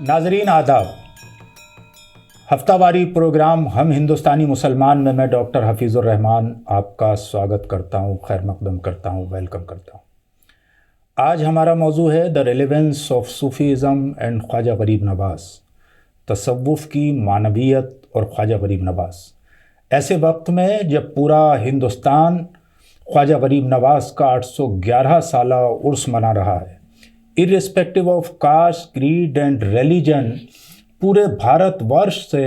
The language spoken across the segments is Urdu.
ناظرین آداب، ہفتہ واری پروگرام ہم ہندوستانی مسلمان میں ڈاکٹر حفیظ الرحمان آپ کا سواگت کرتا ہوں، خیر مقدم کرتا ہوں، ویلکم کرتا ہوں۔ آج ہمارا موضوع ہے the relevance of Sufism and Khwaja Gharib Nawaz, تصوف کی معنویت اور خواجہ غریب نواز۔ ایسے وقت میں جب پورا ہندوستان خواجہ غریب نواز کا 811 سالہ عرس منا رہا ہے، irrespective of caste, creed and religion, پورے بھارت ورش سے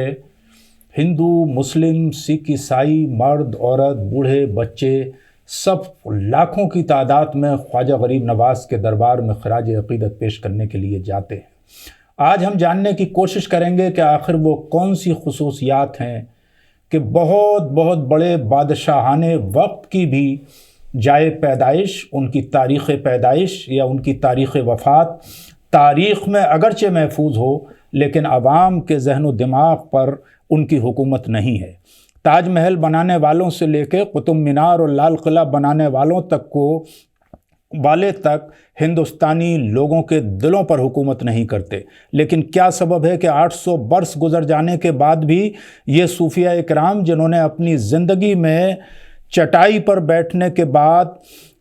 ہندو، مسلم، سکھ، عیسائی، مرد، عورت، بوڑھے، بچے سب لاکھوں کی تعداد میں خواجہ غریب نواز کے دربار میں خراج عقیدت پیش کرنے کے لیے جاتے ہیں۔ آج ہم جاننے کی کوشش کریں گے کہ آخر وہ کون سی خصوصیات ہیں کہ بہت بڑے بادشاہان وقت کی بھی جائے پیدائش، ان کی تاریخ پیدائش یا ان کی تاریخ وفات تاریخ میں اگرچہ محفوظ ہو، لیکن عوام کے ذہن و دماغ پر ان کی حکومت نہیں ہے۔ تاج محل بنانے والوں سے لے کے قطب مینار اور لال قلعہ بنانے والے تک ہندوستانی لوگوں کے دلوں پر حکومت نہیں کرتے۔ لیکن کیا سبب ہے کہ 800 برس گزر جانے کے بعد بھی یہ صوفیہ اکرام، جنہوں نے اپنی زندگی میں چٹائی پر بیٹھنے کے بعد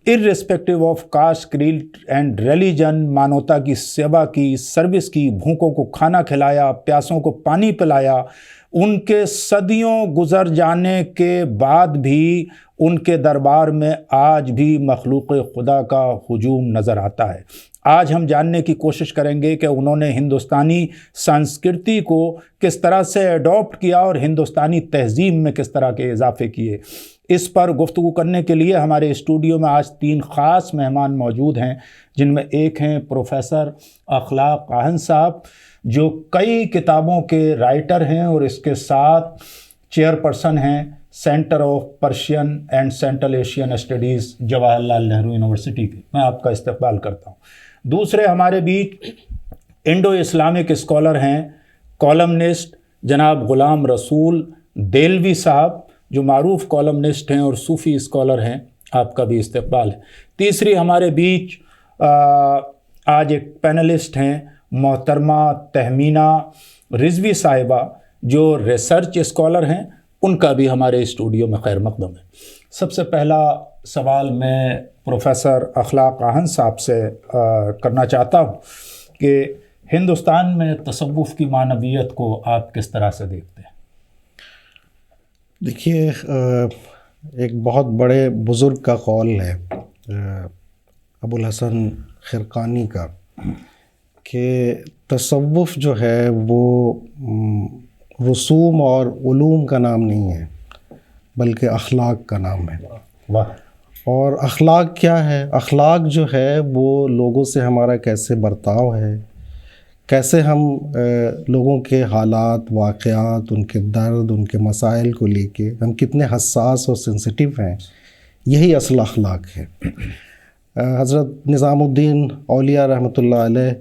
irrespective of caste, creed and religion, مانوتا کی سیوا کی، سروس کی، بھوکوں کو کھانا کھلایا، پیاسوں کو پانی پلایا، ان کے صدیوں گزر جانے کے بعد بھی ان کے دربار میں آج بھی مخلوق خدا کا ہجوم نظر آتا ہے۔ آج ہم جاننے کی کوشش کریں گے کہ انہوں نے ہندوستانی سنسکرتی کو کس طرح سے ایڈاپٹ کیا اور ہندوستانی تہذیب میں کس طرح کے اضافے کیے۔ اس پر گفتگو کرنے کے لیے ہمارے اسٹوڈیو میں آج 3 خاص مہمان موجود ہیں، جن میں ایک ہیں پروفیسر اخلاق آہن صاحب، جو کئی کتابوں کے رائٹر ہیں اور اس کے ساتھ چیئر پرسن ہیں centre of Persian and central Asian studies, Jawahar Lal Nehru university کے۔ میں آپ کا استقبال کرتا ہوں۔ دوسرے ہمارے بیچ انڈو اسلامک اسکالر ہیں، کالمنسٹ جناب غلام رسول دیلوی صاحب، جو معروف کالمنسٹ ہیں اور صوفی اسکالر ہیں، آپ کا بھی استقبال ہے۔ تیسری ہمارے بیچ آج ایک پینلسٹ ہیں محترمہ تہمینہ رضوی صاحبہ، جو ریسرچ اسکالر ہیں، ان کا بھی ہمارے اسٹوڈیو میں خیر مقدم ہے۔ سب سے پہلا سوال میں پروفیسر اخلاق آہن صاحب سے کرنا چاہتا ہوں کہ ہندوستان میں تصوف کی معنویت کو آپ کس طرح سے دیکھتے ہیں؟ دیکھیے، ایک بہت بڑے بزرگ کا قول ہے ابو الحسن خرقانی کا، کہ تصوف جو ہے وہ رسوم اور علوم کا نام نہیں ہے، بلکہ اخلاق کا نام ہے۔ واہ! اور اخلاق کیا ہے؟ اخلاق جو ہے وہ لوگوں سے ہمارا کیسے برتاؤ ہے، کیسے ہم لوگوں کے حالات، واقعات، ان کے درد، ان کے مسائل کو لے کے ہم کتنے حساس اور سینسٹیو ہیں، یہی اصل اخلاق ہے۔ حضرت نظام الدین اولیاء رحمۃ اللہ علیہ،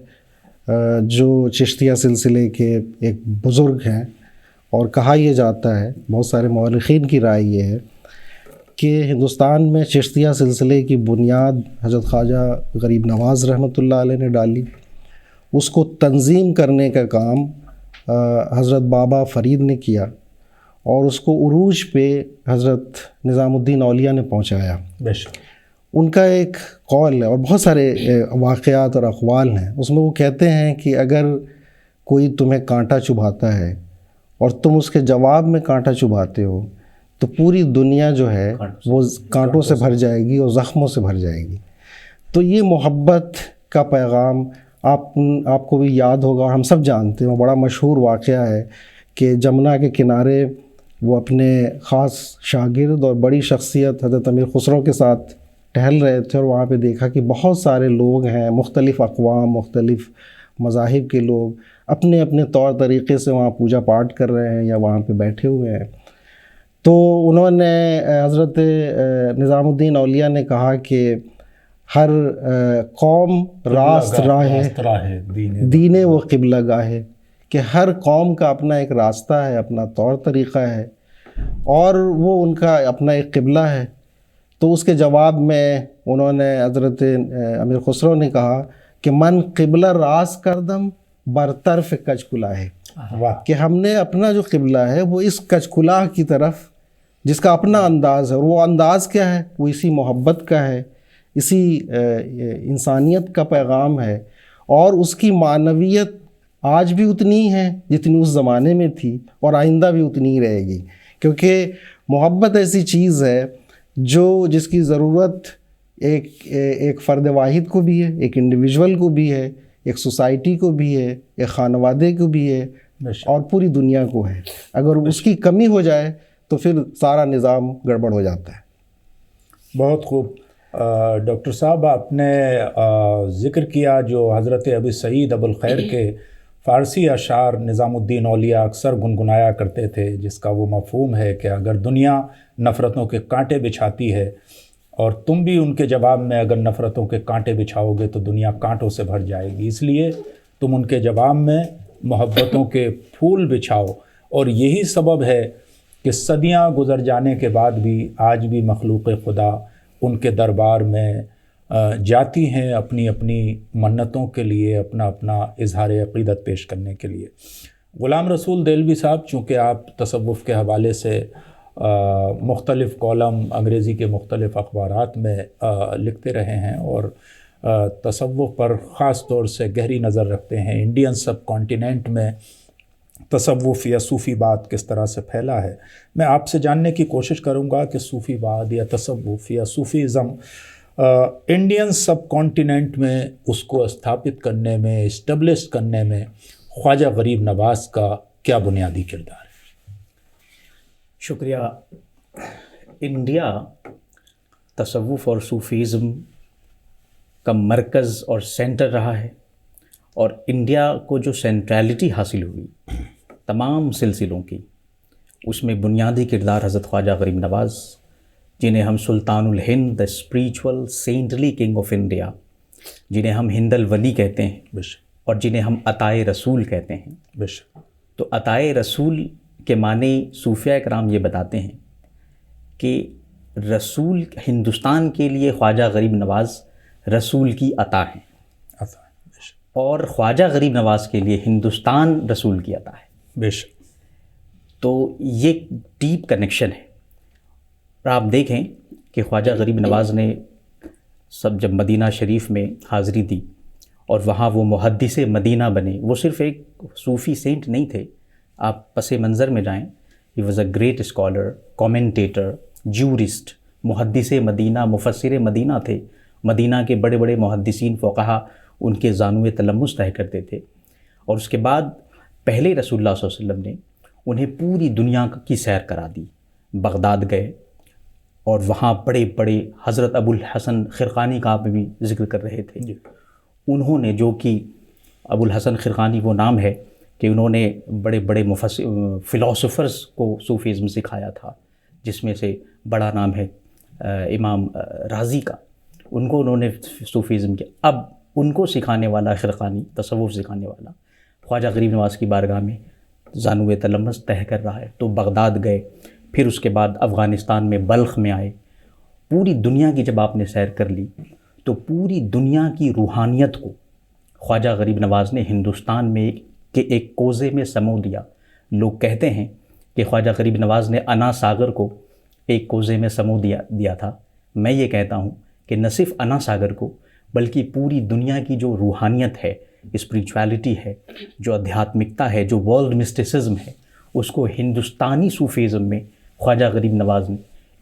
جو چشتیہ سلسلے کے ایک بزرگ ہیں، اور کہا یہ جاتا ہے، بہت سارے مورخین کی رائے یہ ہے کہ ہندوستان میں چشتیہ سلسلے کی بنیاد حضرت خواجہ غریب نواز رحمۃ اللہ علیہ نے ڈالی۔ اس کو تنظیم کرنے کا کام حضرت بابا فرید نے کیا، اور اس کو عروج پہ حضرت نظام الدین اولیاء نے پہنچایا۔ بے شک۔ ان کا ایک قول ہے، اور بہت سارے واقعات اور اقوال ہیں، اس میں وہ کہتے ہیں کہ اگر کوئی تمہیں کانٹا چبھاتا ہے اور تم اس کے جواب میں کانٹا چبھاتے ہو، تو پوری دنیا جو ہے وہ کانٹوں سے بھر جائے گی اور زخموں سے بھر جائے گی۔ تو یہ محبت کا پیغام آپ کو بھی یاد ہوگا، اور ہم سب جانتے ہیں، وہ بڑا مشہور واقعہ ہے کہ جمنا کے کنارے وہ اپنے خاص شاگرد اور بڑی شخصیت حضرت امیر خسرو کے ساتھ ٹہل رہے تھے، اور وہاں پہ دیکھا کہ بہت سارے لوگ ہیں، مختلف اقوام، مختلف مذاہب کے لوگ اپنے اپنے طور طریقے سے وہاں پوجا پاٹ کر رہے ہیں یا وہاں پہ بیٹھے ہوئے ہیں۔ تو انہوں نے حضرت نظام الدین اولیاء نے کہا کہ ہر قوم راست راہ ہے، دین وہ قبلہ گاہ ہے، کہ ہر قوم کا اپنا ایک راستہ ہے، اپنا طور طریقہ ہے، اور وہ ان کا اپنا ایک قبلہ ہے. تو اس کے جواب میں انہوں نے حضرت امیر خسرو نے کہا کہ من قبلہ راس کردم برطرف کچ کلاه، کہ ہم نے اپنا جو قبلہ ہے وہ اس کچ کلاه کی طرف، جس کا اپنا انداز ہے، اور وہ انداز کیا ہے؟ وہ اسی محبت کا ہے، اسی انسانیت کا پیغام ہے، اور اس کی معنویت آج بھی اتنی ہے جتنی اس زمانے میں تھی، اور آئندہ بھی اتنی ہی رہے گی. کیونکہ محبت ایسی چیز ہے جس کی ضرورت ایک فرد واحد کو بھی ہے، ایک انڈیویژول کو بھی ہے، ایک سوسائٹی کو بھی ہے، ایک خانوادے کو بھی ہے، اور پوری دنیا کو ہے. اگر اس کی کمی ہو جائے تو پھر سارا نظام گڑبڑ ہو جاتا ہے. بہت خوب. ڈاکٹر صاحب، آپ نے ذکر کیا جو حضرت ابی سعید ابوالخیر کے فارسی اشعار نظام الدین اولیاء اکثر گنگنایا کرتے تھے، جس کا وہ مفہوم ہے کہ اگر دنیا نفرتوں کے کانٹے بچھاتی ہے اور تم بھی ان کے جواب میں اگر نفرتوں کے کانٹے بچھاؤ گے تو دنیا کانٹوں سے بھر جائے گی، اس لیے تم ان کے جواب میں محبتوں کے پھول بچھاؤ. اور یہی سبب ہے کہ صدیاں گزر جانے کے بعد بھی آج بھی مخلوق خدا ان کے دربار میں جاتی ہیں اپنی اپنی منتوں کے لیے، اپنا اپنا اظہار عقیدت پیش کرنے کے لیے. غلام رسول دہلوی صاحب، چونکہ آپ تصوف کے حوالے سے مختلف کالم انگریزی کے مختلف اخبارات میں لکھتے رہے ہیں اور تصوف پر خاص طور سے گہری نظر رکھتے ہیں، انڈین سب کانٹیننٹ میں تصوف یا صوفی بات کس طرح سے پھیلا ہے، میں آپ سے جاننے کی کوشش کروں گا کہ صوفی بات یا تصوف یا صوفیزم انڈین سب کانٹیننٹ میں اس کو استھاپت کرنے میں، اسٹیبلش کرنے میں خواجہ غریب نواز کا کیا بنیادی کردار ہے؟ شکریہ. انڈیا تصوف اور صوفیزم کا مرکز اور سینٹر رہا ہے، اور انڈیا کو جو سینٹرالٹی حاصل ہوئی تمام سلسلوں کی، اس میں بنیادی کردار حضرت خواجہ غریب نواز، جنہیں ہم سلطان الہند، دا اسپریچول سینٹلی کنگ آف انڈیا، جنہیں ہم ہند الولی کہتے ہیں، اور جنہیں ہم عطائے رسول کہتے ہیں. تو عطائے رسول کے معنی صوفیہ کرام یہ بتاتے ہیں کہ رسول ہندوستان کے لیے خواجہ غریب نواز رسول کی عطا ہیں، اور خواجہ غریب نواز کے لیے ہندوستان رسول کی عطا ہے. بے شک. تو یہ ڈیپ کنیکشن ہے. اور آپ دیکھیں کہ خواجہ غریب نواز نے جب مدینہ شریف میں حاضری دی اور وہاں وہ محدث مدینہ بنے، وہ صرف ایک صوفی سینٹ نہیں تھے. آپ پس منظر میں جائیں، he was a great scholar, commentator, jurist, محدث مدینہ، مفسر مدینہ تھے. مدینہ کے بڑے بڑے محدثین فقہا ان کے زانوِ تلمس طے کرتے تھے. اور اس کے بعد پہلے رسول اللہ صلی اللہ علیہ وسلم نے انہیں پوری دنیا کی سیر کرا دی. بغداد گئے اور وہاں بڑے بڑے حضرت ابو الحسن خرقانی کا آپ بھی ذکر کر رہے تھے. انہوں نے جو کہ ابو الحسن خرقانی وہ نام ہے کہ انہوں نے بڑے بڑے فلاسفرز کو صوفیزم سکھایا تھا، جس میں سے بڑا نام ہے امام رازی کا. انہوں نے صوفیزم کیا. اب ان کو سکھانے والا خرقانی، تصوف سکھانے والا، خواجہ غریب نواز کی بارگاہ میں زانوِ تلمس طے کر رہا ہے. تو بغداد گئے، پھر اس کے بعد افغانستان میں بلخ میں آئے. پوری دنیا کی جب آپ نے سیر کر لی تو پوری دنیا کی روحانیت کو خواجہ غریب نواز نے ہندوستان میں ایک کوزے میں سمو دیا. لوگ کہتے ہیں کہ خواجہ غریب نواز نے انا ساگر کو ایک کوزے میں سمو دیا تھا. میں یہ کہتا ہوں کہ نہ صرف انا ساگر کو، بلکہ پوری دنیا کی جو روحانیت ہے، اسپریچویلٹی ہے، جو ادھیاتمکتا ہے، جو ورلڈ مسٹسزم ہے، اس کو ہندوستانی صوفیزم میں خواجہ غریب نواز نے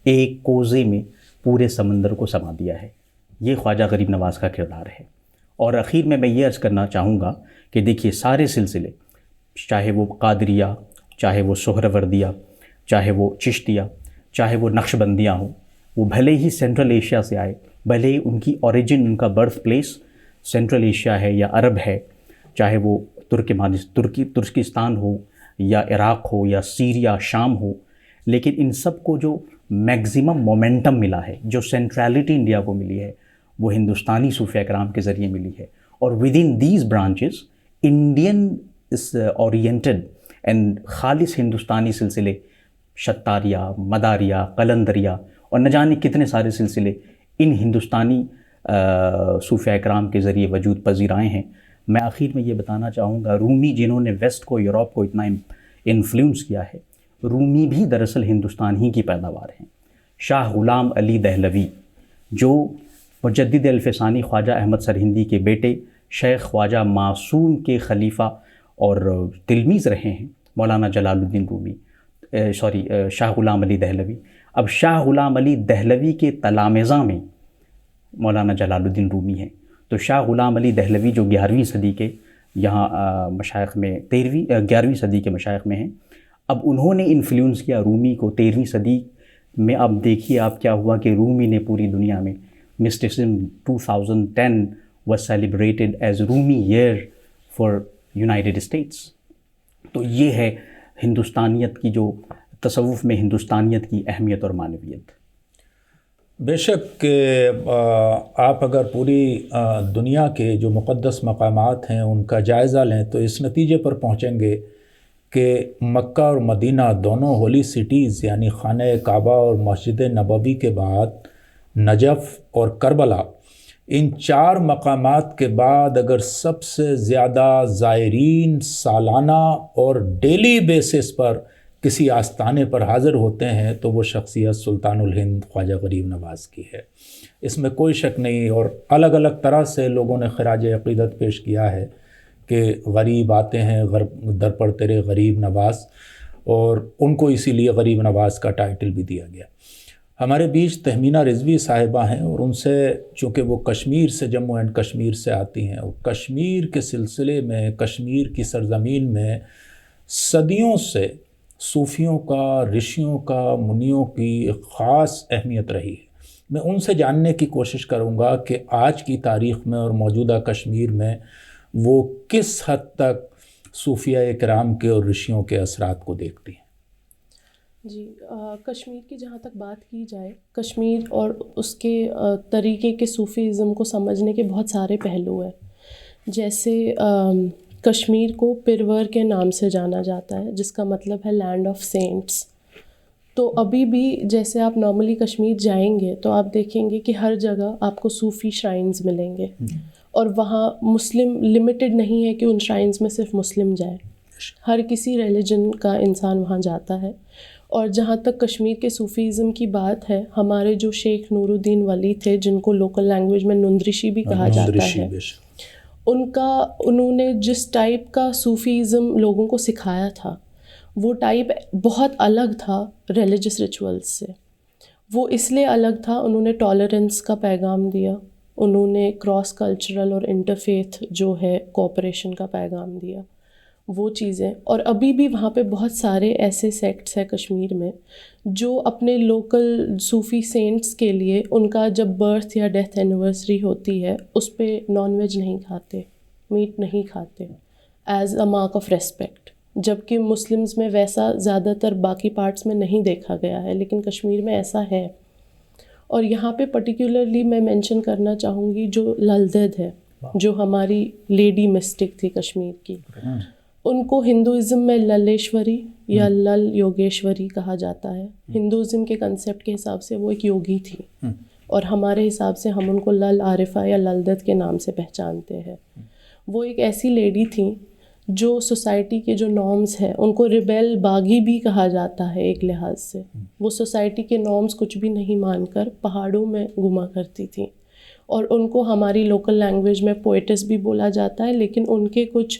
ایک کوزے میں پورے سمندر کو سما دیا ہے. یہ خواجہ غریب نواز کا کردار ہے. اور اخیر میں یہ عرض کرنا چاہوں گا کہ دیکھیے سارے سلسلے، چاہے وہ قادریہ، چاہے وہ سہروردیہ، چاہے وہ چشتیہ، چاہے وہ نقشبندیاں ہوں، وہ بھلے ہی سینٹرل ایشیا سے آئے، بھلے ہی ان کی اوریجن، ان کا برتھ پلیس سینٹرل ایشیا ہے یا عرب ہے، چاہے وہ ترکستان ہو یا عراق ہو یا سیریا، شام ہو، لیکن ان سب کو جو میگزیمم مومنٹم ملا ہے، جو سینٹرالٹی انڈیا کو ملی ہے، وہ ہندوستانی صوفیہ کرام کے ذریعے ملی ہے. اور with in these branches Indian oriented and خالص ہندوستانی سلسلے شتاریہ، مداریہ، قلندریہ اور نہ جانے کتنے سارے سلسلے ان ہندوستانی صوفیاء کرام کے ذریعے وجود پذیر آئے ہیں۔ میں آخر میں یہ بتانا چاہوں گا، رومی جنہوں نے ویسٹ کو، یورپ کو اتنا انفلوئنس کیا ہے، رومی بھی دراصل ہندوستان ہی کی پیداوار ہیں۔ شاہ غلام علی دہلوی جو مجدد الفسانی خواجہ احمد سرہندی کے بیٹے شیخ خواجہ معصوم کے خلیفہ اور تلمیذ رہے ہیں، مولانا جلال الدین رومی، شاہ غلام علی دہلوی۔ اب شاہ غلام علی دہلوی کے تلامذہ میں مولانا جلال الدین رومی ہیں، تو شاہ غلام علی دہلوی جو 11ویں صدی کے یہاں مشائخ میں 11ویں صدی کے مشائخ میں ہیں، اب انہوں نے انفلوئنس کیا رومی کو 13ویں صدی میں۔ اب دیکھیے آپ کیا ہوا کہ رومی نے پوری دنیا میں mysticism 2010 was celebrated as Rumi year for United States. تو یہ ہے ہندوستانیت کی، جو تصوف میں ہندوستانیت کی اہمیت اور معنویت۔ بے شک کہ آپ اگر پوری دنیا کے جو مقدس مقامات ہیں ان کا جائزہ لیں تو اس نتیجے پر پہنچیں گے کہ مکہ اور مدینہ دونوں ہولی سٹیز یعنی خانہ کعبہ اور مسجد نبوی کے بعد نجف اور کربلا، ان 4 مقامات کے بعد اگر سب سے زیادہ زائرین سالانہ اور ڈیلی بیسس پر کسی آستانے پر حاضر ہوتے ہیں تو وہ شخصیت سلطان الہند خواجہ غریب نواز کی ہے، اس میں کوئی شک نہیں۔ اور الگ الگ طرح سے لوگوں نے خراج عقیدت پیش کیا ہے کہ غریب آتے ہیں در پر تیرے غریب نواز، اور ان کو اسی لیے غریب نواز کا ٹائٹل بھی دیا گیا۔ ہمارے بیچ تہمینہ رضوی صاحبہ ہیں، اور ان سے چونکہ وہ کشمیر سے، جموں اینڈ کشمیر سے آتی ہیں، اور کشمیر کے سلسلے میں، کشمیر کی سرزمین میں صدیوں سے صوفیوں کا، رشیوں کا، منیوں کی ایک خاص اہمیت رہی ہے۔ میں ان سے جاننے کی کوشش کروں گا کہ آج کی تاریخ میں اور موجودہ کشمیر میں وہ کس حد تک صوفیاء کرام کے اور رشیوں کے اثرات کو دیکھتی ہیں۔ جی، کشمیر کی جہاں تک بات کی جائے، کشمیر اور اس کے طریقے کے صوفیزم کو سمجھنے کے بہت سارے پہلو ہیں۔ جیسے کشمیر کو پرور کے نام سے جانا جاتا ہے، جس کا مطلب ہے لینڈ آف سینٹس۔ تو ابھی بھی جیسے آپ نارملی کشمیر جائیں گے تو آپ دیکھیں گے کہ ہر جگہ آپ کو صوفی شرائنز ملیں گے، اور وہاں مسلم لمیٹڈ نہیں ہے کہ ان شرائنز میں صرف مسلم جائیں، ہر کسی ریلیجن کا انسان وہاں جاتا ہے۔ اور جہاں تک کشمیر کے صوفیزم کی بات ہے، ہمارے جو شیخ نور الدین ولی تھے، جن کو لوکل لینگویج میں نندرشی بھی کہا جاتا ہے، انہوں نے جس ٹائپ کا صوفیزم لوگوں کو سکھایا تھا وہ ٹائپ بہت الگ تھا ریلیجس ریچولز سے۔ وہ اس لیے الگ تھا، انہوں نے ٹالرنس کا پیغام دیا، انہوں نے کراس کلچرل اور انٹرفیتھ جو ہے کوآپریشن کا پیغام دیا، وہ چیزیں۔ اور ابھی بھی وہاں پہ بہت سارے ایسے سیکٹس ہیں کشمیر میں جو اپنے لوکل صوفی سینٹس کے لیے ان کا جب برتھ یا ڈیتھ اینیورسری ہوتی ہے اس پہ نان ویج نہیں کھاتے، میٹ نہیں کھاتے as a mark of respect, جبکہ مسلمز میں ویسا زیادہ تر باقی پارٹس میں نہیں دیکھا گیا ہے، لیکن کشمیر میں ایسا ہے۔ اور یہاں پہ پرٹیکولرلی میں مینشن کرنا چاہوں گی جو للدید ہے، جو ہماری لیڈی مسٹک تھی کشمیر کی، ان کو ہندوازم میں للیشوری یا لل یوگیشوری کہا جاتا ہے۔ ہندوازم کے کنسیپٹ کے حساب سے وہ ایک یوگی تھی، اور ہمارے حساب سے ہم ان کو لل عارفہ یا للدت کے نام سے پہچانتے ہیں۔ وہ ایک ایسی لیڈی تھیں جو سوسائٹی کے جو نارمز ہیں، ان کو ریبیل باغی بھی کہا جاتا ہے ایک لحاظ سے۔ وہ سوسائٹی کے نارمز کچھ بھی نہیں مان کر پہاڑوں میں گھوما کرتی تھیں، اور ان کو ہماری لوکل لینگویج میں پوئٹس بھی بولا جاتا ہے، لیکن ان کے کچھ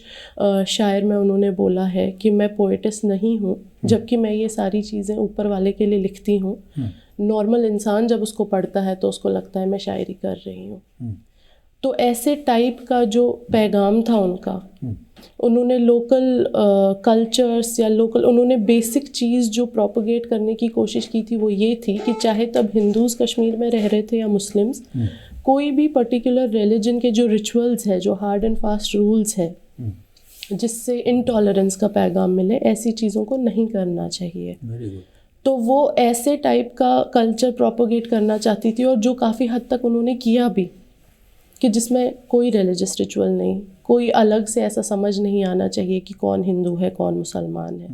شاعر میں انہوں نے بولا ہے کہ میں پوئٹس نہیں ہوں، جبکہ میں یہ ساری چیزیں اوپر والے کے لیے لکھتی ہوں۔ نارمل انسان جب اس کو پڑھتا ہے تو اس کو لگتا ہے میں شاعری کر رہی ہوں۔ تو ایسے ٹائپ کا جو پیغام تھا ان کا، انہوں نے لوکل کلچرس یا لوکل، انہوں نے بیسک چیز جو پروپیگیٹ کرنے کی کوشش کی تھی وہ یہ تھی کہ چاہے تب ہندوز کشمیر میں رہ رہے تھے یا مسلمز، کوئی بھی پرٹیکولر ریلیجن کے جو ریچولز ہے، جو ہارڈ اینڈ فاسٹ رولز ہے جس سے انٹالرنس کا پیغام ملے، ایسی چیزوں کو نہیں کرنا چاہیے۔ تو وہ ایسے ٹائپ کا کلچر پروپیگیٹ کرنا چاہتی تھی، اور جو کافی حد تک انہوں نے کیا بھی۔ کہ جس میں کوئی ریلیجس ریچول نہیں, کوئی الگ سے ایسا سمجھ نہیں آنا چاہیے کہ کون ہندو ہے کون مسلمان ہے.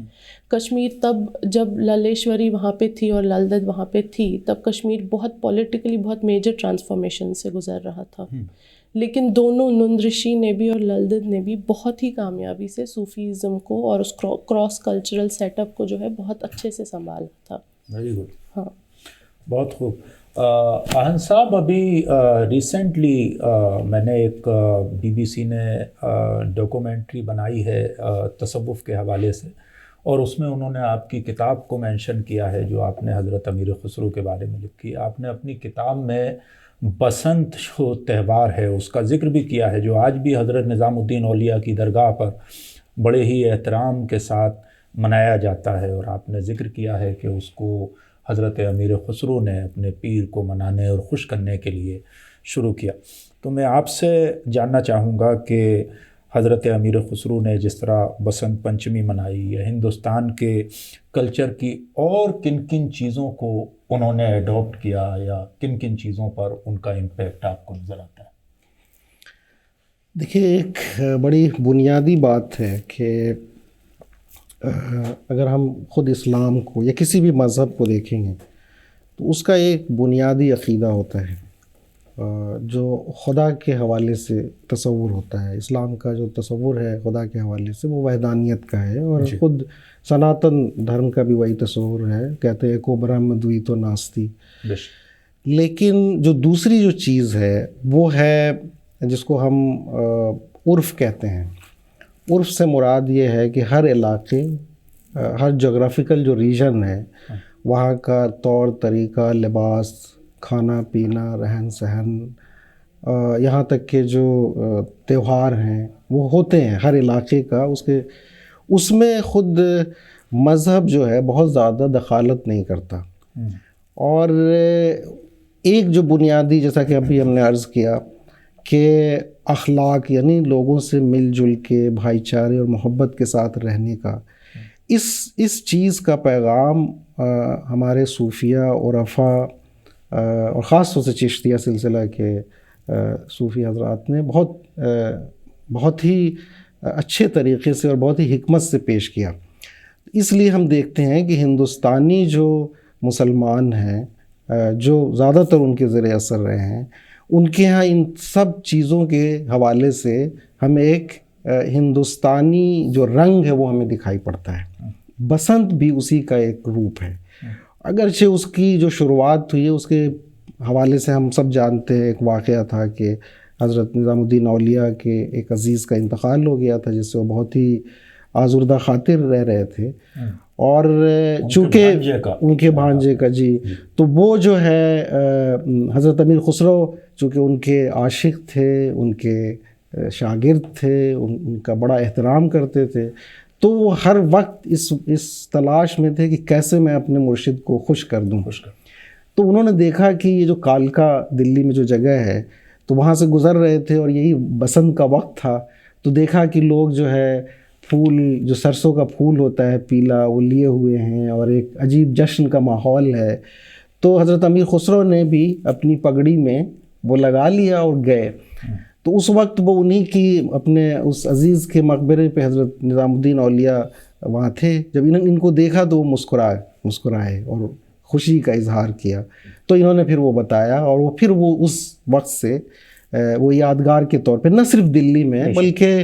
کشمیر تب جب للیشوری وہاں پہ تھی اور لل دت وہاں پہ تھی, تب کشمیر بہت پولیٹیکلی بہت میجر ٹرانسفارمیشن سے گزر رہا تھا, لیکن دونوں نند رشی نے بھی اور لل دت نے بھی بہت ہی کامیابی سے صوفیزم کو اور اس کراس کلچرل سیٹ اپ کو جو ہے بہت اچھے سے سنبھالا تھا. Very good. ہاں بہت خوب. آہن صاحب, ابھی ریسنٹلی میں نے ایک BBC نے ڈاکومنٹری بنائی ہے تصوف کے حوالے سے, اور اس میں انہوں نے آپ کی کتاب کو مینشن کیا ہے جو آپ نے حضرت امیر خسرو کے بارے میں لکھی. آپ نے اپنی کتاب میں بسنت جو تہوار ہے اس کا ذکر بھی کیا ہے, جو آج بھی حضرت نظام الدین اولیاء کی درگاہ پر بڑے ہی احترام کے ساتھ منایا جاتا ہے, اور آپ نے ذکر کیا ہے کہ اس کو حضرت امیر خسرو نے اپنے پیر کو منانے اور خوش کرنے کے لیے شروع کیا. تو میں آپ سے جاننا چاہوں گا کہ حضرت امیر خسرو نے جس طرح بسنت پنچمی منائی, یا ہندوستان کے کلچر کی اور کن کن چیزوں کو انہوں نے ایڈاپٹ کیا, یا کن کن چیزوں پر ان کا امپیکٹ آپ کو نظر آتا ہے؟ دیکھیے, ایک بڑی بنیادی بات ہے کہ اگر ہم خود اسلام کو یا کسی بھی مذہب کو دیکھیں گے تو اس کا ایک بنیادی عقیدہ ہوتا ہے جو خدا کے حوالے سے تصور ہوتا ہے. اسلام کا جو تصور ہے خدا کے حوالے سے وہ وحدانیت کا ہے, اور خود سناتن دھرم کا بھی وہی تصور ہے, کہتے ہیں کو برہم دویتو ناستی. لیکن جو دوسری جو چیز ہے وہ ہے جس کو ہم عرف کہتے ہیں. عرف سے مراد یہ ہے کہ ہر علاقے, ہر جغرافیکل جو ریجن ہے وہاں کا طور طریقہ, لباس, کھانا پینا, رہن سہن, یہاں تک کہ جو تہوار ہیں وہ ہوتے ہیں ہر علاقے کا. اس میں خود مذہب جو ہے بہت زیادہ دخالت نہیں کرتا. اور ایک جو بنیادی, جیسا کہ ابھی ہم نے عرض کیا کہ اخلاق, یعنی لوگوں سے مل جل کے بھائی چارے اور محبت کے ساتھ رہنے کا, اس چیز کا پیغام ہمارے صوفیہ عرفاء اور خاص طور سے چشتیہ سلسلہ کے صوفی حضرات نے بہت ہی اچھے طریقے سے اور بہت ہی حکمت سے پیش کیا. اس لیے ہم دیکھتے ہیں کہ ہندوستانی جو مسلمان ہیں جو زیادہ تر ان کے زیر اثر رہے ہیں, ان کے ہاں ان سب چیزوں کے حوالے سے ہمیں ایک ہندوستانی جو رنگ ہے وہ ہمیں دکھائی پڑتا ہے. بسنت بھی اسی کا ایک روپ ہے, اگرچہ اس کی جو شروعات ہوئی ہے اس کے حوالے سے ہم سب جانتے ہیں. ایک واقعہ تھا کہ حضرت نظام الدین اولیاء کے ایک عزیز کا انتقال ہو گیا تھا جس سے وہ بہت ہی آزردہ خاطر رہ رہے تھے, اور چونکہ ان کے بھانجے کا جی, تو وہ جو ہے حضرت امیر خسرو چونکہ ان کے عاشق تھے, ان کے شاگرد تھے, ان کا بڑا احترام کرتے تھے, تو وہ ہر وقت اس تلاش میں تھے کہ کیسے میں اپنے مرشد کو خوش کر دوں. تو انہوں نے دیکھا کہ یہ جو کالکا دلی میں جو جگہ ہے تو وہاں سے گزر رہے تھے اور یہی بسنت کا وقت تھا, تو دیکھا کہ لوگ جو ہے پھول, جو سرسوں کا پھول ہوتا ہے پیلا, وہ لیے ہوئے ہیں اور ایک عجیب جشن کا ماحول ہے. تو حضرت امیر خسرو نے بھی اپنی پگڑی میں وہ لگا لیا اور گئے. تو اس وقت وہ انہی کی اپنے اس عزیز کے مقبرے پہ حضرت نظام الدین اولیاء وہاں تھے. جب ان کو دیکھا تو وہ مسکرائے اور خوشی کا اظہار کیا. تو انہوں نے پھر وہ بتایا, اور وہ پھر وہ اس وقت سے وہ یادگار کے طور پہ نہ صرف دلی میں بلکہ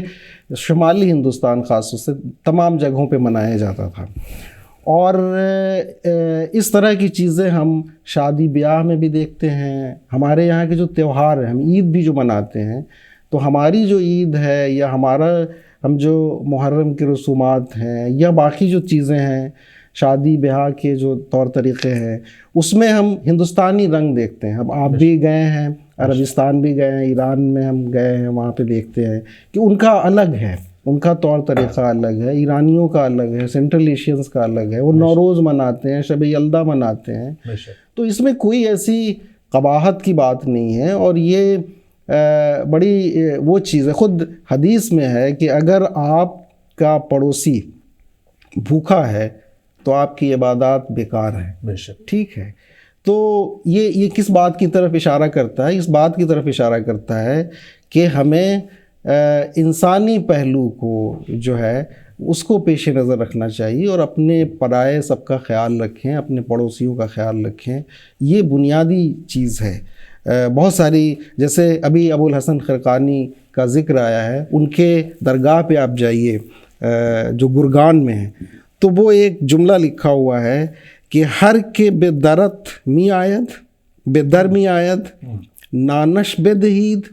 شمالی ہندوستان خاص طور سے تمام جگہوں پہ منایا جاتا تھا. اور اس طرح کی چیزیں ہم شادی بیاہ میں بھی دیکھتے ہیں. ہمارے یہاں کے جو تہوار ہیں, ہم عید بھی جو مناتے ہیں, تو ہماری جو عید ہے یا ہم جو محرم کے رسومات ہیں یا باقی جو چیزیں ہیں, شادی بیاہ کے جو طور طریقے ہیں, اس میں ہم ہندوستانی رنگ دیکھتے ہیں. اب آپ بھی گئے ہیں, عربستان بھی گئے ہیں, ایران میں ہم گئے ہیں, وہاں پہ دیکھتے ہیں کہ ان کا الگ ہے, ان کا طور طریقہ الگ ہے, ایرانیوں کا الگ ہے, سینٹرل ایشینز کا الگ ہے. وہ نوروز مناتے ہیں, شب یلدا مناتے ہیں. تو اس میں کوئی ایسی قباحت کی بات نہیں ہے, اور یہ بڑی وہ چیز ہے. خود حدیث میں ہے کہ اگر آپ کا پڑوسی بھوکا ہے تو آپ کی عبادات بیکار ہیں. ٹھیک ہے, تو یہ کس بات کی طرف اشارہ کرتا ہے؟ اس بات کی طرف اشارہ کرتا ہے کہ ہمیں انسانی پہلو کو جو ہے اس کو پیش نظر رکھنا چاہیے اور اپنے پرائے سب کا خیال رکھیں، اپنے پڑوسیوں کا خیال رکھیں. یہ بنیادی چیز ہے. بہت ساری، جیسے ابھی ابو الحسن خرقانی کا ذکر آیا ہے، ان کے درگاہ پہ آپ جائیے جو گرگان میں ہے، تو وہ ایک جملہ لکھا ہوا ہے کہ ہر کے بے درت می آید بے در می آید نانش بے دہید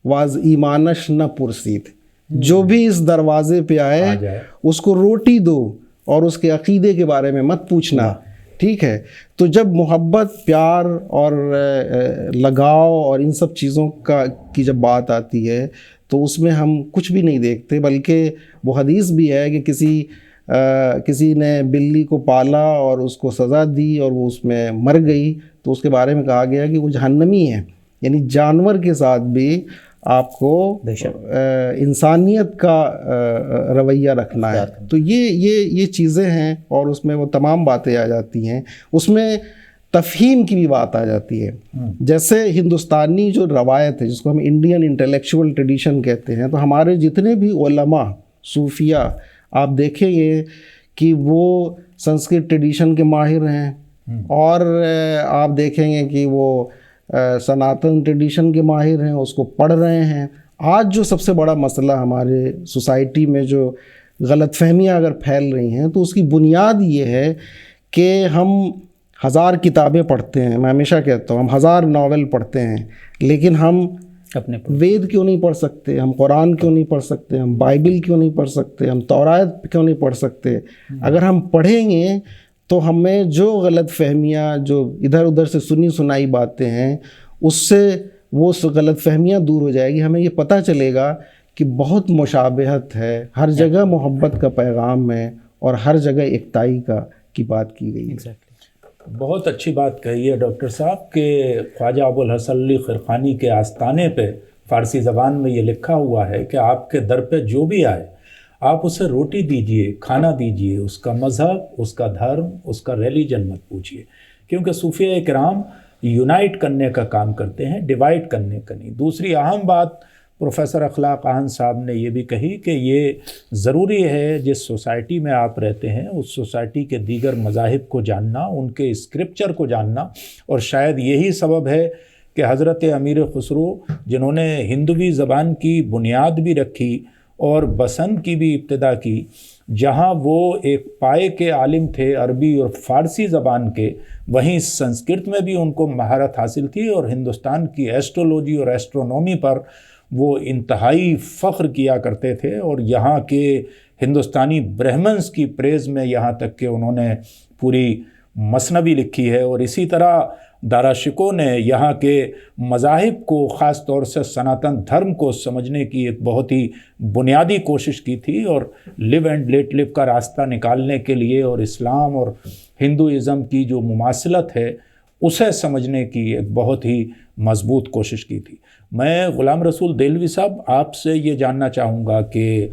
واز ایمانش نہ پرسید. جو بھی اس دروازے پہ آئے اس کو روٹی دو اور اس کے عقیدے کے بارے میں مت پوچھنا. ٹھیک ہے؟ تو جب محبت، پیار اور لگاؤ اور ان سب چیزوں کی جب بات آتی ہے تو اس میں ہم کچھ بھی نہیں دیکھتے، بلکہ وہ حدیث بھی ہے کہ کسی نے بلی کو پالا اور اس کو سزا دی اور وہ اس میں مر گئی، تو اس کے بارے میں کہا گیا کہ وہ جہنمی ہے. یعنی جانور کے ساتھ بھی آپ کو انسانیت کا رویہ رکھنا ہے. تو یہ چیزیں ہیں اور اس میں وہ تمام باتیں آ جاتی ہیں. اس میں تفہیم کی بھی بات آ جاتی ہے. جیسے ہندوستانی جو روایت ہے جس کو ہم انڈین انٹلیکچول ٹریڈیشن کہتے ہیں، تو ہمارے جتنے بھی علماء صوفیہ آپ دیکھیں گے کہ وہ سنسکرت ٹریڈیشن کے ماہر ہیں، اور آپ دیکھیں گے کہ وہ سناتن ٹریڈیشن کے ماہر ہیں، اس کو پڑھ رہے ہیں. آج جو سب سے بڑا مسئلہ ہمارے سوسائٹی میں جو غلط فہمیاں اگر پھیل رہی ہیں تو اس کی بنیاد یہ ہے کہ ہم 1000 کتابیں پڑھتے ہیں. میں ہمیشہ کہتا ہوں ہم 1000 ناول پڑھتے ہیں، لیکن ہم اپنے وید کیوں نہیں پڑھ سکتے؟ ہم قرآن کیوں نہیں پڑھ سکتے؟ ہم بائبل کیوں نہیں پڑھ سکتے؟ ہم تورات کیوں نہیں پڑھ سکتے؟ اگر ہم پڑھیں گے تو ہمیں جو غلط فہمیاں، جو ادھر ادھر سے سنی سنائی باتیں ہیں، اس سے وہ غلط فہمیاں دور ہو جائے گی. ہمیں یہ پتہ چلے گا کہ بہت مشابہت ہے، ہر جگہ محبت کا پیغام ہے اور ہر جگہ ایکتائی کی بات کی گئی ہے. بہت اچھی بات کہی ہے ڈاکٹر صاحب کہ خواجہ ابو الحسن علی خرقانی کے آستانے پہ فارسی زبان میں یہ لکھا ہوا ہے کہ آپ کے در پہ جو بھی آئے آپ اسے روٹی دیجئے، کھانا دیجئے، اس کا مذہب، اس کا دھرم، اس کا ریلیجن مت پوچھئے، کیونکہ صوفیہ اکرام یونائٹ کرنے کا کام کرتے ہیں، ڈیوائڈ کرنے کا نہیں. دوسری اہم بات پروفیسر اخلاق احن صاحب نے یہ بھی کہی کہ یہ ضروری ہے جس سوسائٹی میں آپ رہتے ہیں اس سوسائٹی کے دیگر مذاہب کو جاننا، ان کے اسکرپچر کو جاننا. اور شاید یہی سبب ہے کہ حضرت امیر خسرو جنہوں نے ہندوی زبان کی بنیاد بھی رکھی اور بسنت کی بھی ابتدا کی، جہاں وہ ایک پائے کے عالم تھے عربی اور فارسی زبان کے، وہیں سنسکرت میں بھی ان کو مہارت حاصل تھی اور ہندوستان کی ایسٹرولوجی اور ایسٹرونومی پر وہ انتہائی فخر کیا کرتے تھے. اور یہاں کے ہندوستانی برہمنز کی پریز میں یہاں تک کہ انہوں نے پوری مثنوی لکھی ہے. اور اسی طرح داراشکو نے یہاں کے مذاہب کو، خاص طور سے سناتن دھرم کو سمجھنے کی ایک بہت ہی بنیادی کوشش کی تھی، اور لیو اینڈ لیٹ لیو کا راستہ نکالنے کے لیے اور اسلام اور ہندوازم کی جو مماثلت ہے اسے سمجھنے کی ایک بہت ہی مضبوط کوشش کی تھی. میں غلام رسول دہلوی صاحب آپ سے یہ جاننا چاہوں گا کہ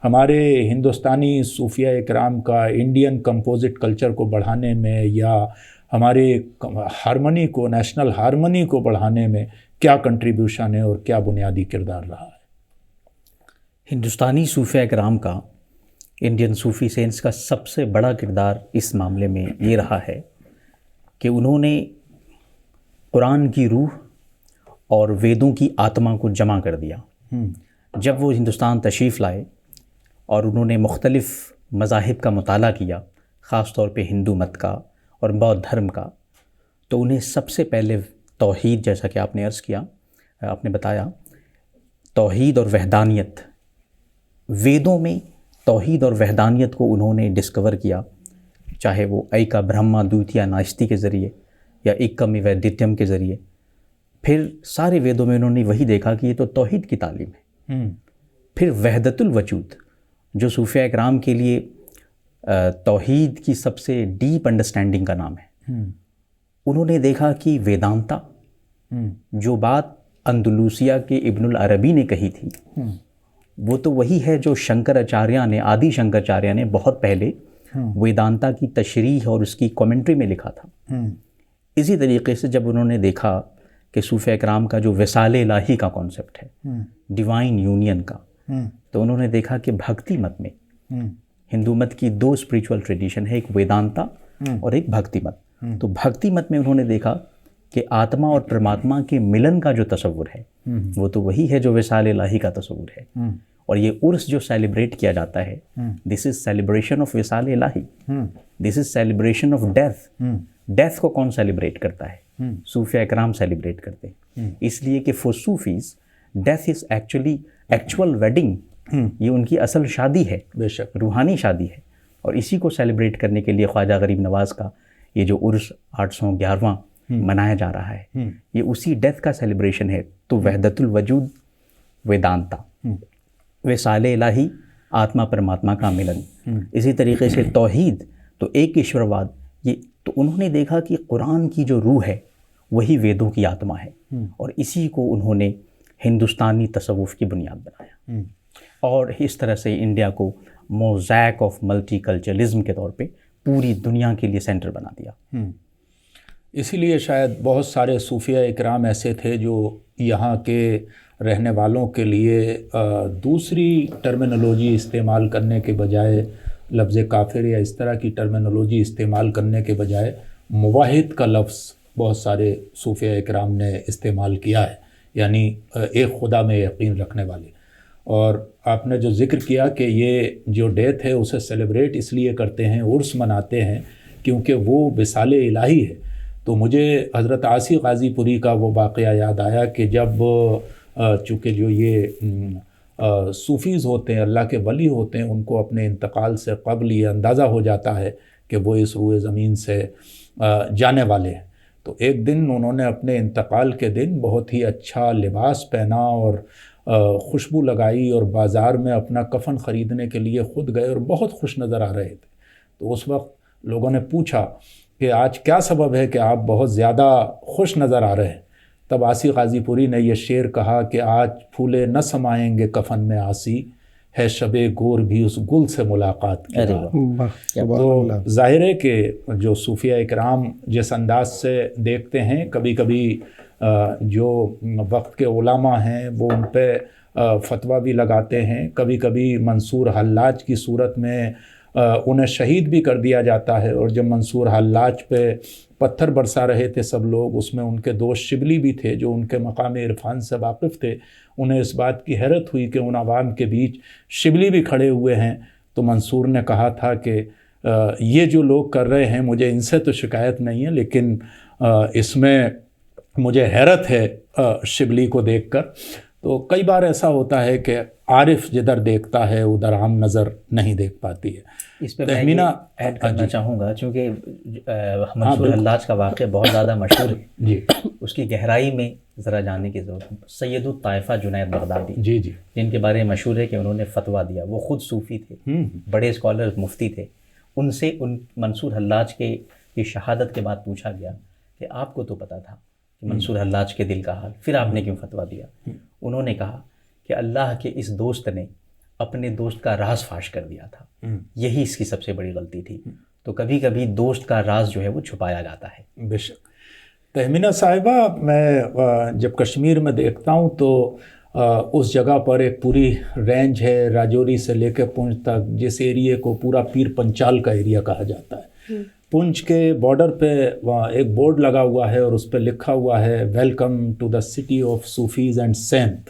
ہمارے ہندوستانی صوفیہ اکرام کا انڈین کمپوزٹ کلچر کو بڑھانے میں یا ہمارے ہارمنی کو، نیشنل ہارمنی کو بڑھانے میں کیا کنٹریبیوشن ہے اور کیا بنیادی کردار رہا ہے؟ ہندوستانی صوفیہ اکرام کا، انڈین صوفی سینس کا سب سے بڑا کردار اس معاملے میں یہ رہا ہے کہ انہوں نے قرآن کی روح اور ویدوں کی آتما کو جمع کر دیا. جب وہ ہندوستان تشریف لائے اور انہوں نے مختلف مذاہب کا مطالعہ کیا، خاص طور پہ ہندو مت کا اور بودھ دھرم کا، تو انہیں سب سے پہلے توحید، جیسا کہ آپ نے عرض کیا، آپ نے بتایا، توحید اور وحدانیت، ویدوں میں توحید اور وحدانیت کو انہوں نے ڈسکور کیا، چاہے وہ ایکا برہما دوتیا ناشتی کے ذریعے یا ایکم ویدتیم کے ذریعے. پھر سارے ویدوں میں انہوں نے وہی دیکھا کہ یہ تو توحید کی تعلیم ہے. پھر وحدت الوجود، جو صوفیہ اکرام کے لیے توحید کی سب سے ڈیپ انڈرسٹینڈنگ کا نام ہے. انہوں نے دیکھا کہ ویدانتا، جو بات اندلوسیہ کے ابن العربی نے کہی تھی، وہ تو وہی ہے جو شنکراچاریہ نے، آدی شنکراچاریہ نے بہت پہلے ویدانتا کی تشریح اور اس کی کامنٹری میں لکھا تھا. اسی طریقے سے جب انہوں نے دیکھا کہ صوفیہ کرام کا جو وصال الہی کا کانسیپٹ ہے، ڈیوائن یونین کا، تو انہوں نے دیکھا کہ بھکتی مت میں، ہندو مت کی 2 اسپریچول ٹریڈیشن ہے، ایک ویدانتا اور ایک بھکتی مت. تو بھکتی مت میں انہوں نے دیکھا کہ آتما اور پرماتما کے ملن کا جو تصور ہے وہ تو وہی ہے جو وصال الہی کا تصور ہے. اور یہ عرس جو سیلیبریٹ کیا جاتا ہے، دس از سیلیبریشن آف وصال الہی، دس از سیلیبریشن آف ڈیتھ. ڈیتھ کو کون سیلیبریٹ کرتا ہے؟ صوفیہ کرام سیلیبریٹ کرتے ہیں. اس لیے کہ for Sufis death is actual wedding, یہ ان کی اصل شادی ہے، بے شک روحانی شادی ہے. اور اسی کو سیلیبریٹ کرنے کے لیے خواجہ غریب نواز کا یہ جو عرس 811واں منایا جا رہا ہے، یہ اسی ڈیتھ کا سیلیبریشن ہے. تو وحدت الوجود ویدانتا، وصال الہی آتما پرماتما کا ملن، اسی طریقے سے توحید تو ایک ایشورواد. یہ تو انہوں نے دیکھا کہ قرآن کی جو روح ہے وہی ویدوں کی آتما ہے، اور اسی کو انہوں نے ہندوستانی تصوف کی بنیاد بنایا، اور اس طرح سے انڈیا کو موزیک آف ملٹی کلچرلزم کے طور پہ پوری دنیا کے لیے سینٹر بنا دیا. اسی لیے شاید بہت سارے صوفیہ اکرام ایسے تھے جو یہاں کے رہنے والوں کے لیے دوسری ٹرمینالوجی استعمال کرنے کے بجائے، لفظ کافر یا اس طرح کی ٹرمینالوجی استعمال کرنے کے بجائے موحد کا لفظ بہت سارے صوفیہ اکرام نے استعمال کیا ہے، یعنی ایک خدا میں یقین رکھنے والے. اور آپ نے جو ذکر کیا کہ یہ جو ڈیتھ ہے اسے سیلیبریٹ اس لیے کرتے ہیں، عرس مناتے ہیں کیونکہ وہ وصال الہی ہے. تو مجھے حضرت عاصی غازی پوری کا وہ واقعہ یاد آیا کہ جب چونکہ جو یہ صوفیز ہوتے ہیں، اللہ کے ولی ہوتے ہیں، ان کو اپنے انتقال سے قبل یہ اندازہ ہو جاتا ہے کہ وہ اس روئے زمین سے جانے والے ہیں. تو ایک دن انہوں نے اپنے انتقال کے دن بہت ہی اچھا لباس پہنا اور خوشبو لگائی اور بازار میں اپنا کفن خریدنے کے لیے خود گئے اور بہت خوش نظر آ رہے تھے. تو اس وقت لوگوں نے پوچھا کہ آج کیا سبب ہے کہ آپ بہت زیادہ خوش نظر آ رہے ہیں؟ تب عاصی غازی پوری نے یہ شعر کہا کہ آج پھولے نہ سمائیں گے کفن میں آسی، ہے شب گور بھی اس گل سے ملاقات کی. تو ظاہر ہے کہ جو صوفیہ اکرام جس انداز سے دیکھتے ہیں، کبھی کبھی جو وقت کے علماء ہیں وہ ان پہ فتویٰ بھی لگاتے ہیں، کبھی کبھی منصور حلاج کی صورت میں انہیں شہید بھی کر دیا جاتا ہے. اور جب منصور حلاج پہ پتھر برسا رہے تھے سب لوگ، اس میں ان کے دوست شبلی بھی تھے جو ان کے مقام عرفان سے واقف تھے. انہیں اس بات کی حیرت ہوئی کہ ان عوام کے بیچ شبلی بھی کھڑے ہوئے ہیں. تو منصور نے کہا تھا کہ یہ جو لوگ کر رہے ہیں مجھے ان سے تو شکایت نہیں ہے، لیکن اس میں مجھے حیرت ہے شبلی کو دیکھ کر. تو کئی بار ایسا ہوتا ہے کہ عارف جدھر دیکھتا ہے ادھر عام نظر نہیں دیکھ پاتی ہے. اس پہ میں ایڈ کرنا چاہوں گا، چونکہ منصور حلاج کا واقعہ بہت زیادہ مشہور ہے، جی اس کی گہرائی میں ذرا جاننے کی ضرورت ہے. سید الطائفہ جنید بغدادی، جی جی، جن کے بارے میں مشہور ہے کہ انہوں نے فتویٰ دیا، وہ خود صوفی تھے، بڑے اسکالر مفتی تھے. ان سے منصور حلاج کے کی شہادت کے بعد پوچھا گیا کہ آپ کو تو پتہ تھا کہ منصور حلاج کے دل کا حال، پھر آپ نے کیوں فتویٰ دیا؟ انہوں نے کہا کہ اللہ کے اس دوست نے اپنے دوست کا راز فاش کر دیا تھا، یہی اس کی سب سے بڑی غلطی تھی. تو کبھی کبھی دوست کا راز جو ہے وہ چھپایا جاتا ہے. بے شک. تہمینہ صاحبہ، میں جب کشمیر میں دیکھتا ہوں تو اس جگہ پر ایک پوری رینج ہے، راجوری سے لے کے پونچھ تک، جس ایریے کو پورا پیر پنچال کا ایریا کہا جاتا ہے. پونچھ کے بارڈر پہ وہاں ایک بورڈ لگا ہوا ہے اور اس پہ لکھا ہوا ہے welcome to the city of Sufis and saint.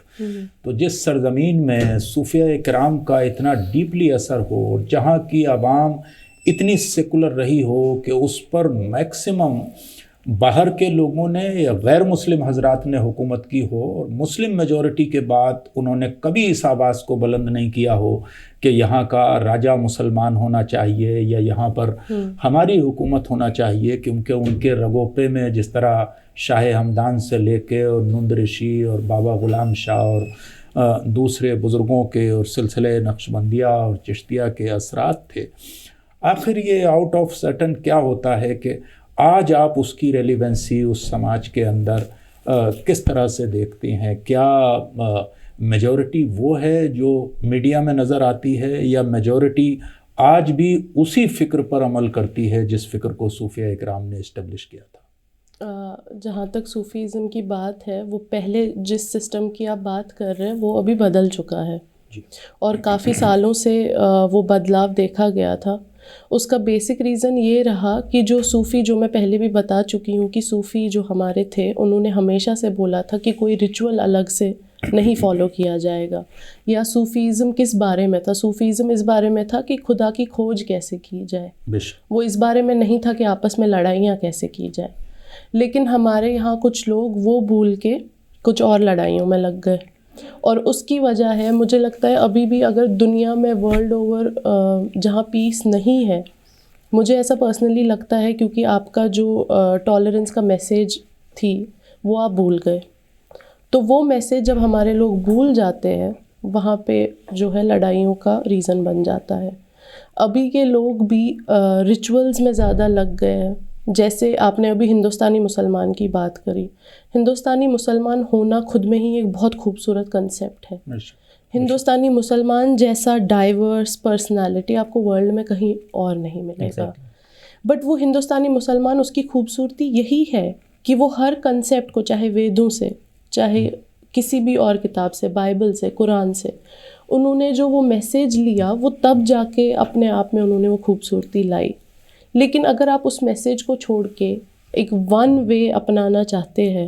تو جس سرزمین میں صوفیہ اکرام کا اتنا ڈیپلی اثر ہو اور جہاں کی عوام اتنی سیکولر رہی ہو کہ اس پر میکسیمم باہر کے لوگوں نے یا غیر مسلم حضرات نے حکومت کی ہو، اور مسلم میجورٹی کے بعد انہوں نے کبھی اس آواز کو بلند نہیں کیا ہو کہ یہاں کا راجہ مسلمان ہونا چاہیے یا یہاں پر ہماری حکومت ہونا چاہیے، کیونکہ ان کے رگوپے میں جس طرح شاہ ہمدان سے لے کے اور نند رشی اور بابا غلام شاہ اور دوسرے بزرگوں کے اور سلسلے نقشبندیہ اور چشتیہ کے اثرات تھے. آخر یہ آؤٹ آف سرٹن کیا ہوتا ہے کہ آج آپ اس کی ریلیونسی اس سماج کے اندر کس طرح سے دیکھتی ہیں؟ کیا میجورٹی وہ ہے جو میڈیا میں نظر آتی ہے، یا میجورٹی آج بھی اسی فکر پر عمل کرتی ہے جس فکر کو صوفیہ اکرام نے اسٹیبلش کیا تھا؟ جہاں تک صوفیزم کی بات ہے، وہ پہلے جس سسٹم کی آپ بات کر رہے ہیں وہ ابھی بدل چکا ہے، اور کافی سالوں سے وہ بدلاؤ دیکھا گیا تھا. اس کا بیسک ریزن یہ رہا کہ جو صوفی، جو میں پہلے بھی بتا چکی ہوں کہ صوفی جو ہمارے تھے انہوں نے ہمیشہ سے بولا تھا کہ کوئی ریچول الگ سے نہیں فالو کیا جائے گا. یا صوفیزم کس بارے میں تھا؟ صوفیزم اس بارے میں تھا کہ خدا کی کھوج کیسے کی جائے. وہ اس بارے میں نہیں تھا کہ آپس میں لڑائیاں کیسے کی جائے. لیکن ہمارے یہاں کچھ لوگ وہ بھول کے کچھ اور لڑائیوں میں لگ گئے، اور اس کی وجہ ہے مجھے لگتا ہے ابھی بھی اگر دنیا میں ورلڈ اوور جہاں پیس نہیں ہے، مجھے ایسا پرسنلی لگتا ہے کیونکہ آپ کا جو ٹالرنس کا میسیج تھی وہ آپ بھول گئے. تو وہ میسیج جب ہمارے لوگ بھول جاتے ہیں وہاں پہ جو ہے لڑائیوں کا ریزن بن جاتا ہے. ابھی کے لوگ بھی ریچولز میں زیادہ لگ گئے ہیں. جیسے آپ نے ابھی ہندوستانی مسلمان کی بات کری، ہندوستانی مسلمان ہونا خود میں ہی ایک بہت خوبصورت کنسیپٹ ہے. ہندوستانی مسلمان جیسا ڈائیورس پرسنالٹی آپ کو ورلڈ میں کہیں اور نہیں ملے گا. بٹ وہ ہندوستانی مسلمان، اس کی خوبصورتی یہی ہے کہ وہ ہر کنسیپٹ کو، چاہے ویدوں سے، چاہے کسی بھی اور کتاب سے، بائبل سے، قرآن سے، انہوں نے جو وہ میسیج لیا وہ تب جا کے اپنے آپ میں انہوں نے وہ خوبصورتی لائی. لیکن اگر آپ اس میسیج کو چھوڑ کے ایک ون وے اپنانا چاہتے ہیں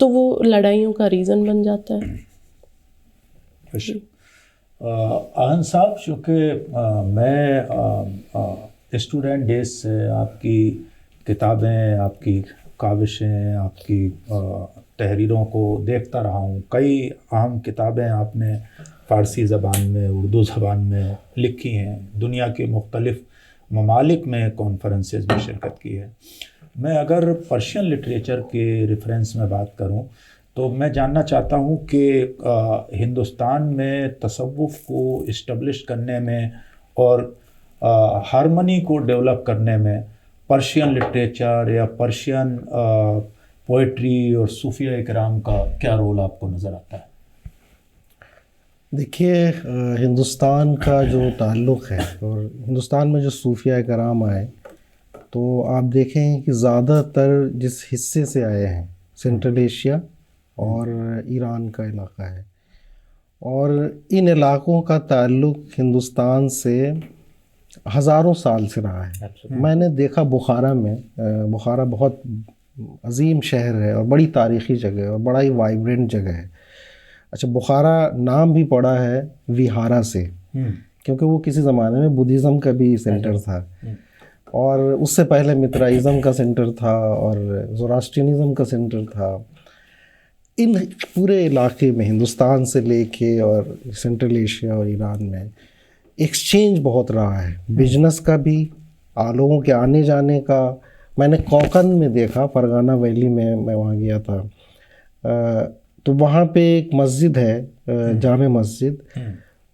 تو وہ لڑائیوں کا ریزن بن جاتا ہے. آہن صاحب، چونکہ میں اسٹوڈنٹ ڈیز سے آپ کی کتابیں، آپ کی کاوشیں، آپ کی تحریروں کو دیکھتا رہا ہوں. کئی اہم کتابیں آپ نے فارسی زبان میں، اردو زبان میں لکھی ہیں، دنیا کے مختلف ممالک میں کانفرنسز میں شرکت کی ہے. میں اگر پرشین لٹریچر کے ریفرنس میں بات کروں تو میں جاننا چاہتا ہوں کہ ہندوستان میں تصوف کو اسٹیبلش کرنے میں اور ہارمنی کو ڈیولپ کرنے میں پرشین لٹریچر یا پرشین پوئٹری اور صوفیہ کرام کا کیا رول آپ کو نظر آتا ہے؟ دیکھیے، ہندوستان کا جو تعلق ہے اور ہندوستان میں جو صوفیہ کرام آئے تو آپ دیکھیں کہ زیادہ تر جس حصے سے آئے ہیں سینٹرل ایشیا اور ایران کا علاقہ ہے، اور ان علاقوں کا تعلق ہندوستان سے ہزاروں سال سے رہا ہے. میں نے دیکھا بخارا میں، بخارا بہت عظیم شہر ہے اور بڑی تاریخی جگہ ہے اور بڑا ہی وائبرنٹ جگہ ہے. اچھا، بخارا نام بھی پڑا ہے وہارا سے، کیونکہ وہ کسی زمانے میں بدھزم کا بھی سینٹر تھا، اور اس سے پہلے مترائزم کا سینٹر تھا اور زوراسٹرینزم کا سینٹر تھا. ان پورے علاقے میں ہندوستان سے لے کے اور سینٹرل ایشیا اور ایران میں ایکسچینج بہت رہا ہے، بزنس کا بھی، لوگوں کے آنے جانے کا. میں نے کوکن میں دیکھا، فرغانہ ویلی میں وہاں گیا تھا، تو وہاں پہ ایک مسجد ہے، جامع مسجد،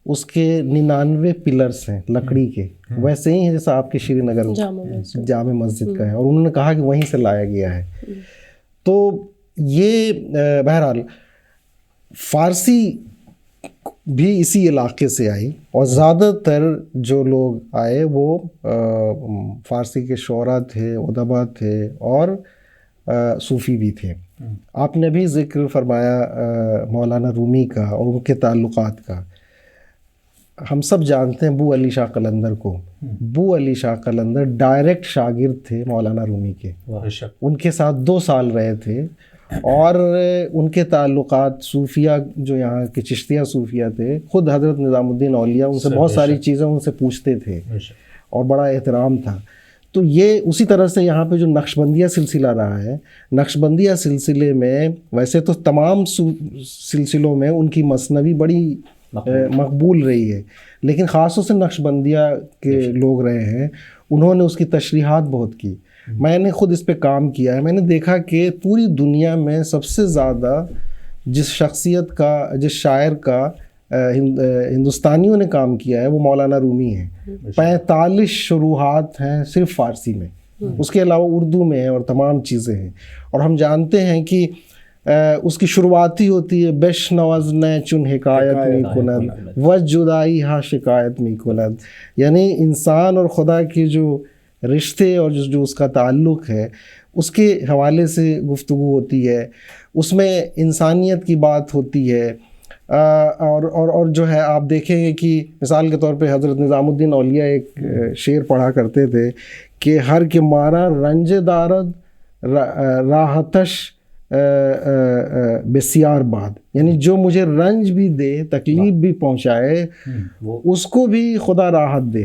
اس کے 99 پلرس ہیں لکڑی کے، ویسے ہی ہیں جیسا آپ کے شری نگر جامع مسجد کا ہے، اور انہوں نے کہا کہ وہیں سے لایا گیا ہے. تو یہ بہرحال فارسی بھی اسی علاقے سے آئی، اور زیادہ تر جو لوگ آئے وہ فارسی کے شعراء تھے، ادبا تھے اور صوفی بھی تھے. آپ نے بھی ذکر فرمایا مولانا رومی کا اور ان کے تعلقات کا. ہم سب جانتے ہیں بو علی شاہ قلندر کو. بو علی شاہ قلندر ڈائریکٹ شاگرد تھے مولانا رومی کے، ان کے ساتھ 2 سال رہے تھے، اور ان کے تعلقات صوفیہ جو یہاں کے چشتیہ صوفیہ تھے، خود حضرت نظام الدین اولیاء ان سے بہت ساری چیزیں ان سے پوچھتے تھے اور بڑا احترام تھا. تو یہ اسی طرح سے یہاں پہ جو نقشبندیہ سلسلہ رہا ہے، نقشبندیہ سلسلے میں ویسے تو تمام سلسلوں میں ان کی مثنوی بڑی مقبول رہی ہے، لیکن خاص طور سے نقشبندیہ کے لوگ رہے ہیں، انہوں نے اس کی تشریحات بہت کی. میں نے خود اس پہ کام کیا ہے. میں نے دیکھا کہ پوری دنیا میں سب سے زیادہ جس شخصیت کا، جس شاعر کا ہندوستانیوں نے کام کیا ہے وہ مولانا رومی ہیں. 45 شروحات ہیں صرف فارسی میں، اس کے علاوہ اردو میں ہیں اور تمام چیزیں ہیں. اور ہم جانتے ہیں کہ اس کی شروعاتی ہوتی ہے بش نواز نے چن حکایت می کند و جدائی ہا شکایت می کند، یعنی انسان اور خدا کی جو رشتے اور جو اس کا تعلق ہے اس کے حوالے سے گفتگو ہوتی ہے، اس میں انسانیت کی بات ہوتی ہے، اور جو ہے آپ دیکھیں گے کہ مثال کے طور پہ حضرت نظام الدین اولیاء ایک شعر پڑھا کرتے تھے کہ ہر کے مارا رنج دارد راحتش بسیار باد، یعنی جو مجھے رنج بھی دے، تکلیف بھی پہنچائے، اس کو بھی خدا راحت دے۔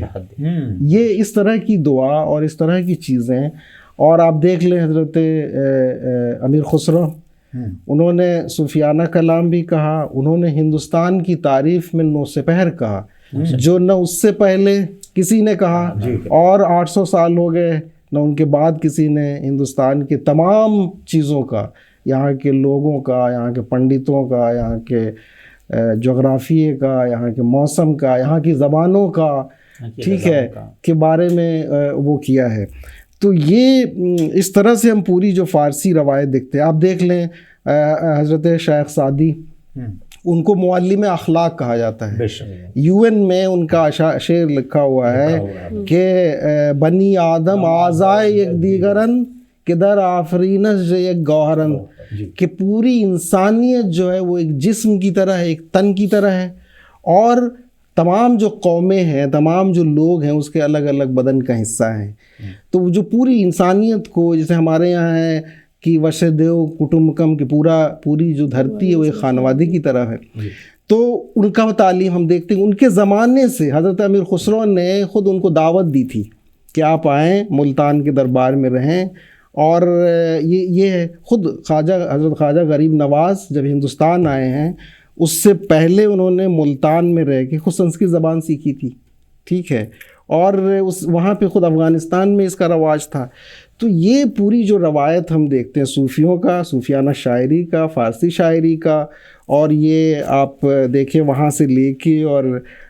یہ اس طرح کی دعا اور اس طرح کی چیزیں، اور آپ دیکھ لیں حضرت امیر خسرو، انہوں نے صوفیانہ کلام بھی کہا، انہوں نے ہندوستان کی تعریف میں 9 سپہر کہا جو نہ اس سے پہلے کسی نے کہا اور 800 سال ہو گئے نہ ان کے بعد کسی نے ہندوستان کے تمام چیزوں کا، یہاں کے لوگوں کا، یہاں کے پنڈتوں کا، یہاں کے جغرافیے کا، یہاں کے موسم کا، یہاں کی زبانوں کا، ٹھیک ہے، کے بارے میں وہ کیا ہے۔ تو یہ اس طرح سے ہم پوری جو فارسی روایت دیکھتے ہیں، آپ دیکھ لیں حضرت شیخ سعدی، ان کو معلم اخلاق کہا جاتا ہے، UN میں ان کا شعر لکھا ہوا ہے کہ بنی آدم آزائے یک دیگرن کہ در آفرینش یک گوہرن، کہ پوری انسانیت جو ہے وہ ایک جسم کی طرح ہے، ایک تن کی طرح ہے، اور تمام جو قومیں ہیں، تمام جو لوگ ہیں، اس کے الگ الگ بدن کا حصہ ہیں۔ تو جو پوری انسانیت کو، جیسے ہمارے یہاں ہے کہ وسودھیو کٹمبکم، کہ پوری جو دھرتی ہے وہ ایک خانوادی کی طرح ہے، تو ان کا تعلیم ہم دیکھتے ہیں ان کے زمانے سے۔ حضرت امیر خسرو نے خود ان کو دعوت دی تھی کہ آپ آئیں، ملتان کے دربار میں رہیں، اور یہ خود حضرت خواجہ غریب نواز جب ہندوستان آئے ہیں، اس سے پہلے انہوں نے ملتان میں رہ کے خود سنسکرت زبان سیکھی تھی، ٹھیک ہے، اور وہاں پہ خود افغانستان میں اس کا رواج تھا۔ تو یہ پوری جو روایت ہم دیکھتے ہیں صوفیوں کا، صوفیانہ شاعری کا، فارسی شاعری کا، اور یہ آپ دیکھیں وہاں سے لے کے، اور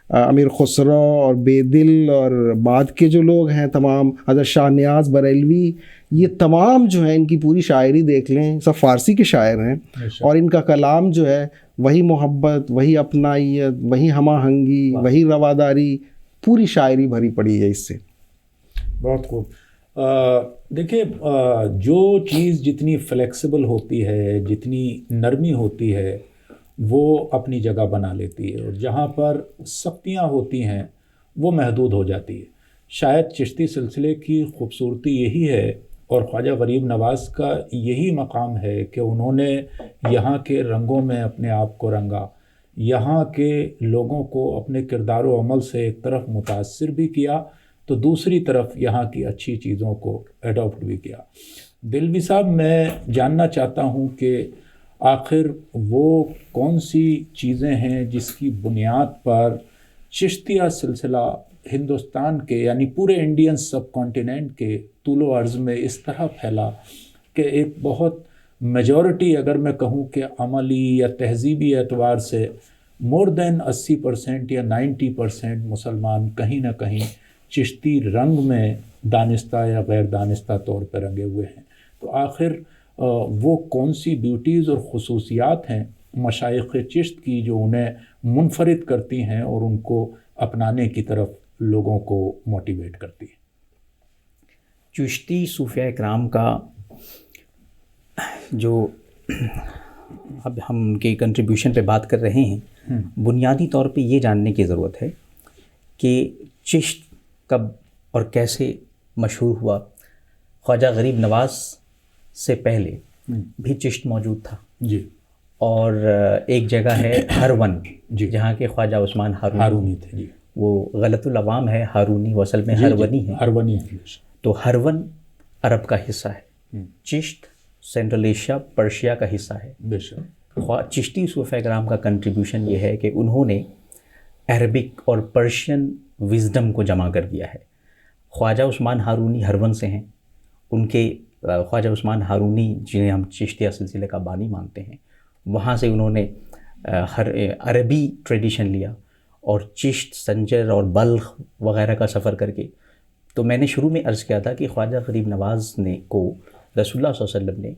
امیر خسرو اور بے دل اور بعد کے جو لوگ ہیں تمام، حضرت شاہ نیاز بریلوی، یہ تمام جو ہیں ان کی پوری شاعری دیکھ لیں، سب فارسی کے شاعر ہیں، اور ان کا کلام جو ہے وہی محبت، وہی اپنائیت، وہی ہم آہنگی، وہی رواداری، پوری شاعری بھری پڑی ہے اس سے۔ بہت خوب۔ دیکھیں، جو چیز جتنی فلیکسیبل ہوتی ہے، جتنی نرمی ہوتی ہے، وہ اپنی جگہ بنا لیتی ہے، اور جہاں پر سختیاں ہوتی ہیں وہ محدود ہو جاتی ہے۔ شاید چشتی سلسلے کی خوبصورتی یہی ہے، اور خواجہ غریب نواز کا یہی مقام ہے کہ انہوں نے یہاں کے رنگوں میں اپنے آپ کو رنگا، یہاں کے لوگوں کو اپنے کردار و عمل سے ایک طرف متاثر بھی کیا، تو دوسری طرف یہاں کی اچھی چیزوں کو ایڈاپٹ بھی کیا۔ دلوی صاحب، میں جاننا چاہتا ہوں کہ آخر وہ کون سی چیزیں ہیں جس کی بنیاد پر چشتیہ سلسلہ ہندوستان کے، یعنی پورے انڈین سب کانٹیننٹ کے طول و عرض میں اس طرح پھیلا کہ ایک بہت میجورٹی، اگر میں کہوں کہ عملی یا تہذیبی اعتبار سے مور دین 80% یا 90% مسلمان کہیں نہ کہیں چشتی رنگ میں دانستہ یا غیر دانستہ طور پہ رنگے ہوئے ہیں۔ تو آخر وہ کون سی بیوٹیز اور خصوصیات ہیں مشائخ چشت کی جو انہیں منفرد کرتی ہیں اور ان کو اپنانے کی طرف لوگوں کو موٹیویٹ کرتی ہیں؟ چشتی صوفیہ کرام کا جو اب ہم ان کے کنٹریبیوشن پہ بات کر رہے ہیں، بنیادی طور پہ یہ جاننے کی ضرورت ہے کہ چشت کب اور کیسے مشہور ہوا۔ خواجہ غریب نواز سے پہلے بھی چشت موجود تھا جی، اور ایک جگہ ہے ہرون، جہاں کے خواجہ عثمان ہارونی تھے۔ جی، وہ غلط العوام ہے، ہارونی اصل میں ہرونی ہے۔ ہرونی ہے۔ تو ہرون عرب کا حصہ ہے، چشت سینٹرل ایشیا، پرشیا کا حصہ ہے۔ بے شک۔ چشتی صوفیہ کرام کا کنٹریبیوشن یہ ہے کہ انہوں نے عربک اور پرشین وزڈم کو جمع کر دیا ہے۔ خواجہ عثمان ہارونی ہرون سے ہیں، ان کے خواجہ عثمان ہارونی جنہیں ہم چشتیہ سلسلے کا بانی مانتے ہیں، وہاں سے انہوں نے عربی ٹریڈیشن لیا، اور چشت، سنجر اور بلخ وغیرہ کا سفر کر کے، تو میں نے شروع میں عرض کیا تھا کہ خواجہ غریب نواز نے کو رسول اللہ صلی اللہ علیہ وسلم نے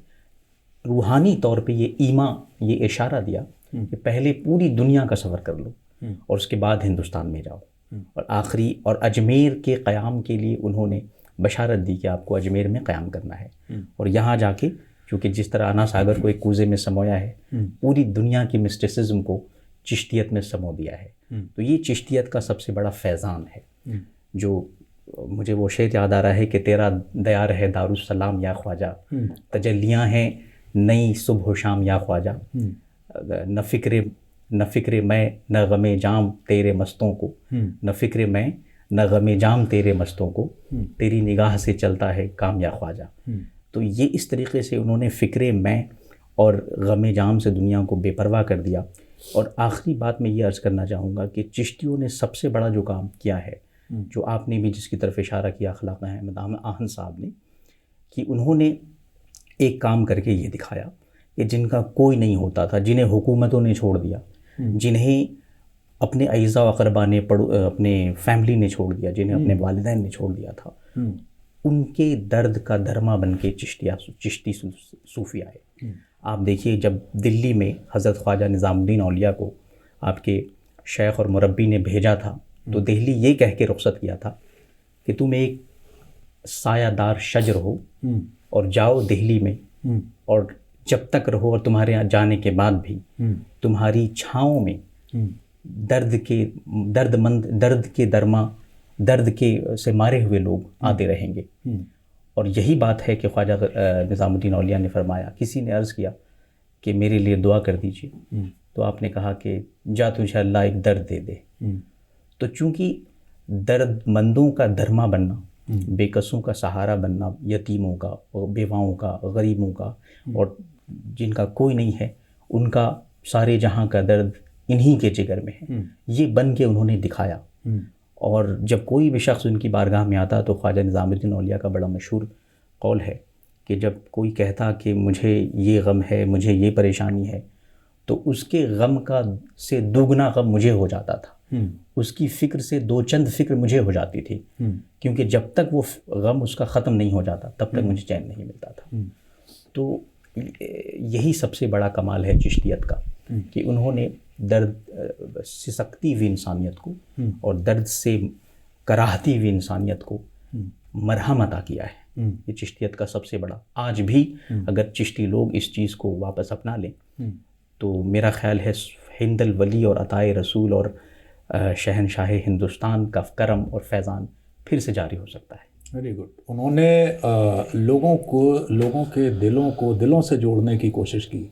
روحانی طور پہ یہ اشارہ دیا کہ پہلے پوری دنیا کا سفر کر لو اور اس کے بعد ہندوستان میں جاؤ، اور آخری اور اجمیر کے قیام کے لیے انہوں نے بشارت دی کہ آپ کو اجمیر میں قیام کرنا ہے، اور یہاں جا کے کیونکہ جس طرح آنا ساگر کو ایک کوزے میں سمویا ہے، پوری دنیا کی مسٹسزم کو چشتیت میں سمو دیا ہے. تو یہ چشتیت کا سب سے بڑا فیضان ہے. جو مجھے وہ شعر یاد آ رہا ہے کہ تیرا دیار ہے دارالسلام یا خواجہ، تجلیاں ہیں نئی صبح و شام یا خواجہ، نہ فکر میں نہ غم جام تیرے مستوں کو، نہ فکر میں نہ غم جام تیرے مستوں کو، تیری نگاہ سے چلتا ہے کام یا خواجہ. تو یہ اس طریقے سے انہوں نے فکر میں اور غم جام سے دنیا کو بے پرواہ کر دیا. اور آخری بات میں یہ عرض کرنا چاہوں گا کہ چشتیوں نے سب سے بڑا جو کام کیا ہے، جو آپ نے بھی جس کی طرف اشارہ کیا اخلاق احمد آہن صاحب نے، کہ انہوں نے ایک کام کر کے یہ دکھایا کہ جن کا کوئی نہیں ہوتا تھا، جنہیں حکومتوں نے چھوڑ دیا، جنہیں اپنے اعزاء و اقربا نے اپنے فیملی نے چھوڑ دیا، جنہیں اپنے والدین نے چھوڑ دیا تھا، ان کے درد کا درما بن کے چشتی صوفی آئے. آپ دیکھیے جب دلی میں حضرت خواجہ نظام الدین اولیاء کو آپ کے شیخ اور مربی نے بھیجا تھا، تو دہلی یہ کہہ کے رخصت کیا تھا کہ تم ایک سایہ دار شجر ہو اور جاؤ دہلی میں، اور جب تک رہو، اور تمہارے یہاں جانے کے بعد بھی تمہاری چھاؤں میں درد کے سے مارے ہوئے لوگ آتے رہیں گے. اور یہی بات ہے کہ خواجہ نظام الدین اولیاء نے فرمایا. کسی نے عرض کیا کہ میرے لیے دعا کر دیجیے، تو آپ نے کہا کہ جا تجھے اللہ ایک درد دے دے. تو چونکہ درد مندوں کا دھرما بننا، بے کسوں کا سہارا بننا، یتیموں کا، بیواؤں کا، غریبوں کا، اور جن کا کوئی نہیں ہے، ان کا سارے جہاں کا درد انہی کے جگر میں ہے، یہ بن کے انہوں نے دکھایا. اور جب کوئی بھی شخص ان کی بارگاہ میں آتا تو خواجہ نظام الدین اولیاء کا بڑا مشہور قول ہے کہ جب کوئی کہتا کہ مجھے یہ غم ہے، مجھے یہ پریشانی ہے، تو اس کے غم کا سے دوگنا غم مجھے ہو جاتا تھا، اس کی فکر سے دو چند فکر مجھے ہو جاتی تھی، کیونکہ جب تک وہ غم اس کا ختم نہیں ہو جاتا تب تک مجھے چین نہیں ملتا تھا. تو یہی سب سے بڑا کمال ہے چشتیت کا کہ انہوں نے درد سے سکتی ہوئی انسانیت کو اور درد سے کراہتی ہوئی انسانیت کو مرہم عطا کیا ہے. یہ چشتیت کا سب سے بڑا. آج بھی اگر چشتی لوگ اس چیز کو واپس اپنا لیں تو میرا خیال ہے ہند الولی اور عطائے رسول اور شہنشاہ ہندوستان کا کرم اور فیضان پھر سے جاری ہو سکتا ہے. Very good. انہوں نے لوگوں کے دلوں سے جوڑنے کی کوشش کی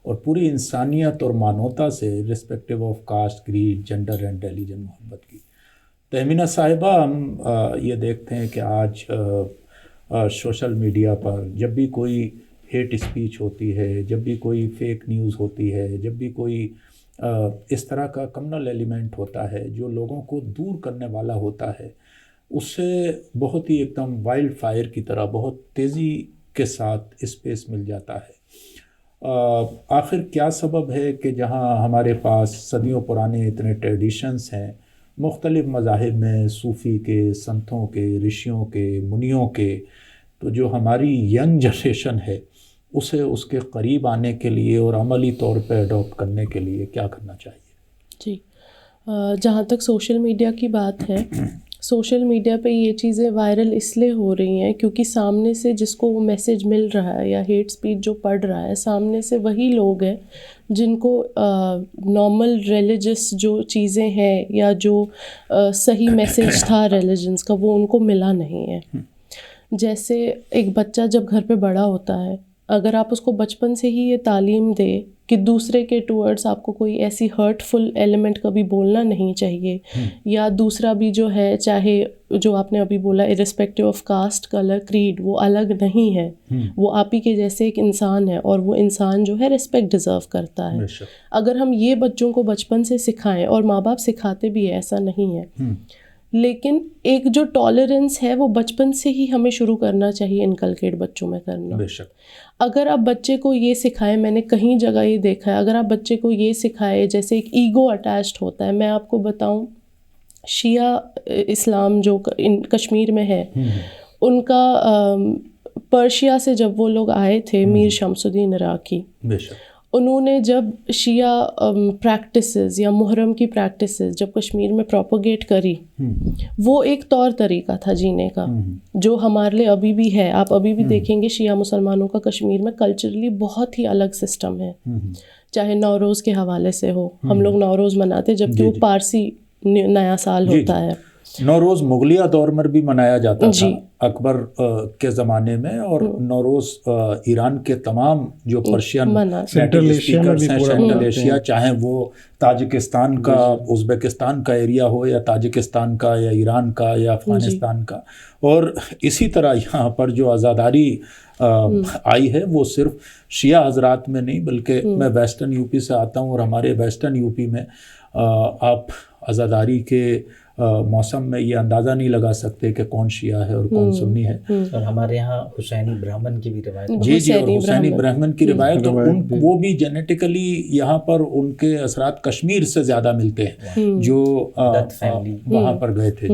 اور پوری انسانیت اور مانوتا سے respective of caste, grade, gender and religion محبت کی. تہمینہ صاحبہ، ہم یہ دیکھتے ہیں کہ آج سوشل میڈیا پر جب بھی کوئی ہیٹ اسپیچ ہوتی ہے، جب بھی کوئی فیک نیوز ہوتی ہے، جب بھی کوئی اس طرح کا کمنل ایلیمنٹ ہوتا ہے جو لوگوں کو دور کرنے والا ہوتا ہے، اس سے بہت ہی ایک دم وائلڈ فائر کی طرح بہت تیزی کے ساتھ اسپیس مل جاتا ہے. آخر کیا سبب ہے کہ جہاں ہمارے پاس صدیوں پرانے اتنے ٹریڈیشنز ہیں مختلف مذاہب میں، صوفی کے، سنتوں کے، رشیوں کے، منیوں کے، تو جو ہماری ینگ جنریشن ہے اسے اس کے قریب آنے کے لیے اور عملی طور پہ اڈاپٹ کرنے کے لیے کیا کرنا چاہیے؟ جی، جہاں تک سوشل میڈیا کی بات ہے، سوشل میڈیا پہ یہ چیزیں وائرل اس لیے ہو رہی ہیں کیونکہ سامنے سے جس کو وہ میسیج مل رہا ہے یا ہیٹ سپیچ جو پڑھ رہا ہے، سامنے سے وہی لوگ ہیں جن کو نارمل ریلیجس جو چیزیں ہیں یا جو صحیح میسیج تھا ریلیجنس کا وہ ان کو ملا نہیں ہے. جیسے ایک بچہ جب گھر پہ بڑا ہوتا ہے، اگر آپ اس کو بچپن سے ہی یہ تعلیم دے کہ دوسرے کے ٹورڈز آپ کو کوئی ایسی ہرٹفل ایلیمنٹ کبھی بولنا نہیں چاہیے، یا دوسرا بھی جو ہے، چاہے جو آپ نے ابھی بولا ارسپیکٹیو آف کاسٹ، کلر، کریڈ، وہ الگ نہیں ہے، وہ آپ ہی کے جیسے ایک انسان ہے اور وہ انسان جو ہے ریسپیکٹ ڈیزرو کرتا ہے. اگر ہم یہ بچوں کو بچپن سے سکھائیں، اور ماں باپ سکھاتے بھی ہے، ایسا نہیں ہے، لیکن ایک جو ٹالرنس ہے وہ بچپن سے ہی ہمیں شروع کرنا چاہیے انکلکیٹ بچوں میں کرنا. اگر آپ بچے کو یہ سکھائیں، میں نے کہیں جگہ یہ دیکھا ہے، اگر آپ بچے کو یہ سکھائے جیسے ایک ایگو اٹیچڈ ہوتا ہے. میں آپ کو بتاؤں، شیعہ اسلام جو کشمیر میں ہے، ان کا پرشیا سے جب وہ لوگ آئے تھے، میر شمس الدین عراقی، انہوں نے جب شیعہ پریکٹسز یا محرم کی پریکٹسز جب کشمیر میں پروپوگیٹ کری، وہ ایک طور طریقہ تھا جینے کا جو ہمارے لیے ابھی بھی ہے. آپ ابھی بھی دیکھیں گے شیعہ مسلمانوں کا کشمیر میں کلچرلی بہت ہی الگ سسٹم ہے، چاہے نوروز کے حوالے سے ہو. ہم لوگ نوروز مناتے جبکہ وہ پارسی نیا سال ہوتا ہے. نوروز مغلیہ دور میں بھی منایا جاتا تھا اکبر کے زمانے میں، اور نوروز ایران کے تمام جو پرشین سینٹرل ایشیا میں بھی پورا سینٹرل ایشیا، چاہے وہ تاجکستان کا ازبکستان کا ایریا ہو یا تاجکستان کا یا ایران کا یا افغانستان کا. اور اسی طرح یہاں پر جو آزاداری آئی ہے وہ صرف شیعہ حضرات میں نہیں، بلکہ میں ویسٹرن یو پی سے آتا ہوں، اور ہمارے ویسٹرن یو پی میں آپ آزاداری کے موسم میں یہ اندازہ نہیں لگا سکتے کہ کون شیعہ ہے اور کون سنی ہے. اور ہمارے یہاں حسینی برہمن کی بھی روایت، جی اور حسینی برہمن کی روایت، اور وہ بھی جینیٹیکلی یہاں پر ان کے اثرات کشمیر سے زیادہ ملتے ہیں جو وہاں پر گئے تھے.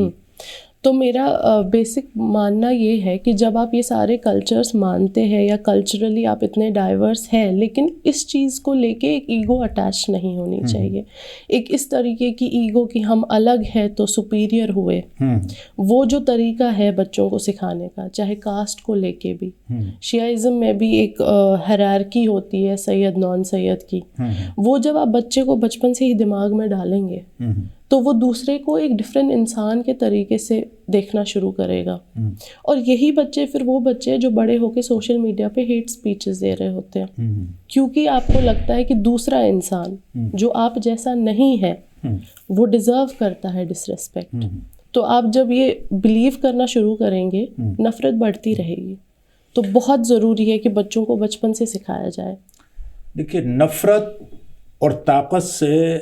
تو میرا بیسک ماننا یہ ہے کہ جب آپ یہ سارے کلچرز مانتے ہیں یا کلچرلی آپ اتنے ڈائیورس ہیں، لیکن اس چیز کو لے کے ایک ایگو اٹیچ نہیں ہونی چاہیے. ایک اس طریقے کی ایگو کہ ہم الگ ہیں تو سپیریئر ہوئے، وہ جو طریقہ ہے بچوں کو سکھانے کا، چاہے کاسٹ کو لے کے بھی. شیعائزم میں بھی ایک ہیرارکی ہوتی ہے سید نان سید کی، وہ جب آپ بچے کو بچپن سے ہی دماغ میں ڈالیں گے تو وہ دوسرے کو ایک ڈفرینٹ انسان کے طریقے سے دیکھنا شروع کرے گا. اور یہی بچے پھر وہ بچے جو بڑے ہو کے سوشل میڈیا پہ ہیٹ سپیچز دے رہے ہوتے ہیں، کیونکہ آپ کو لگتا ہے کہ دوسرا انسان جو آپ جیسا نہیں ہے وہ ڈیزرو کرتا ہے ڈس ریسپیکٹ. تو آپ جب یہ بلیو کرنا شروع کریں گے نفرت بڑھتی رہے گی. تو بہت ضروری ہے کہ بچوں کو بچپن سے سکھایا جائے. دیکھیے، نفرت اور طاقت سے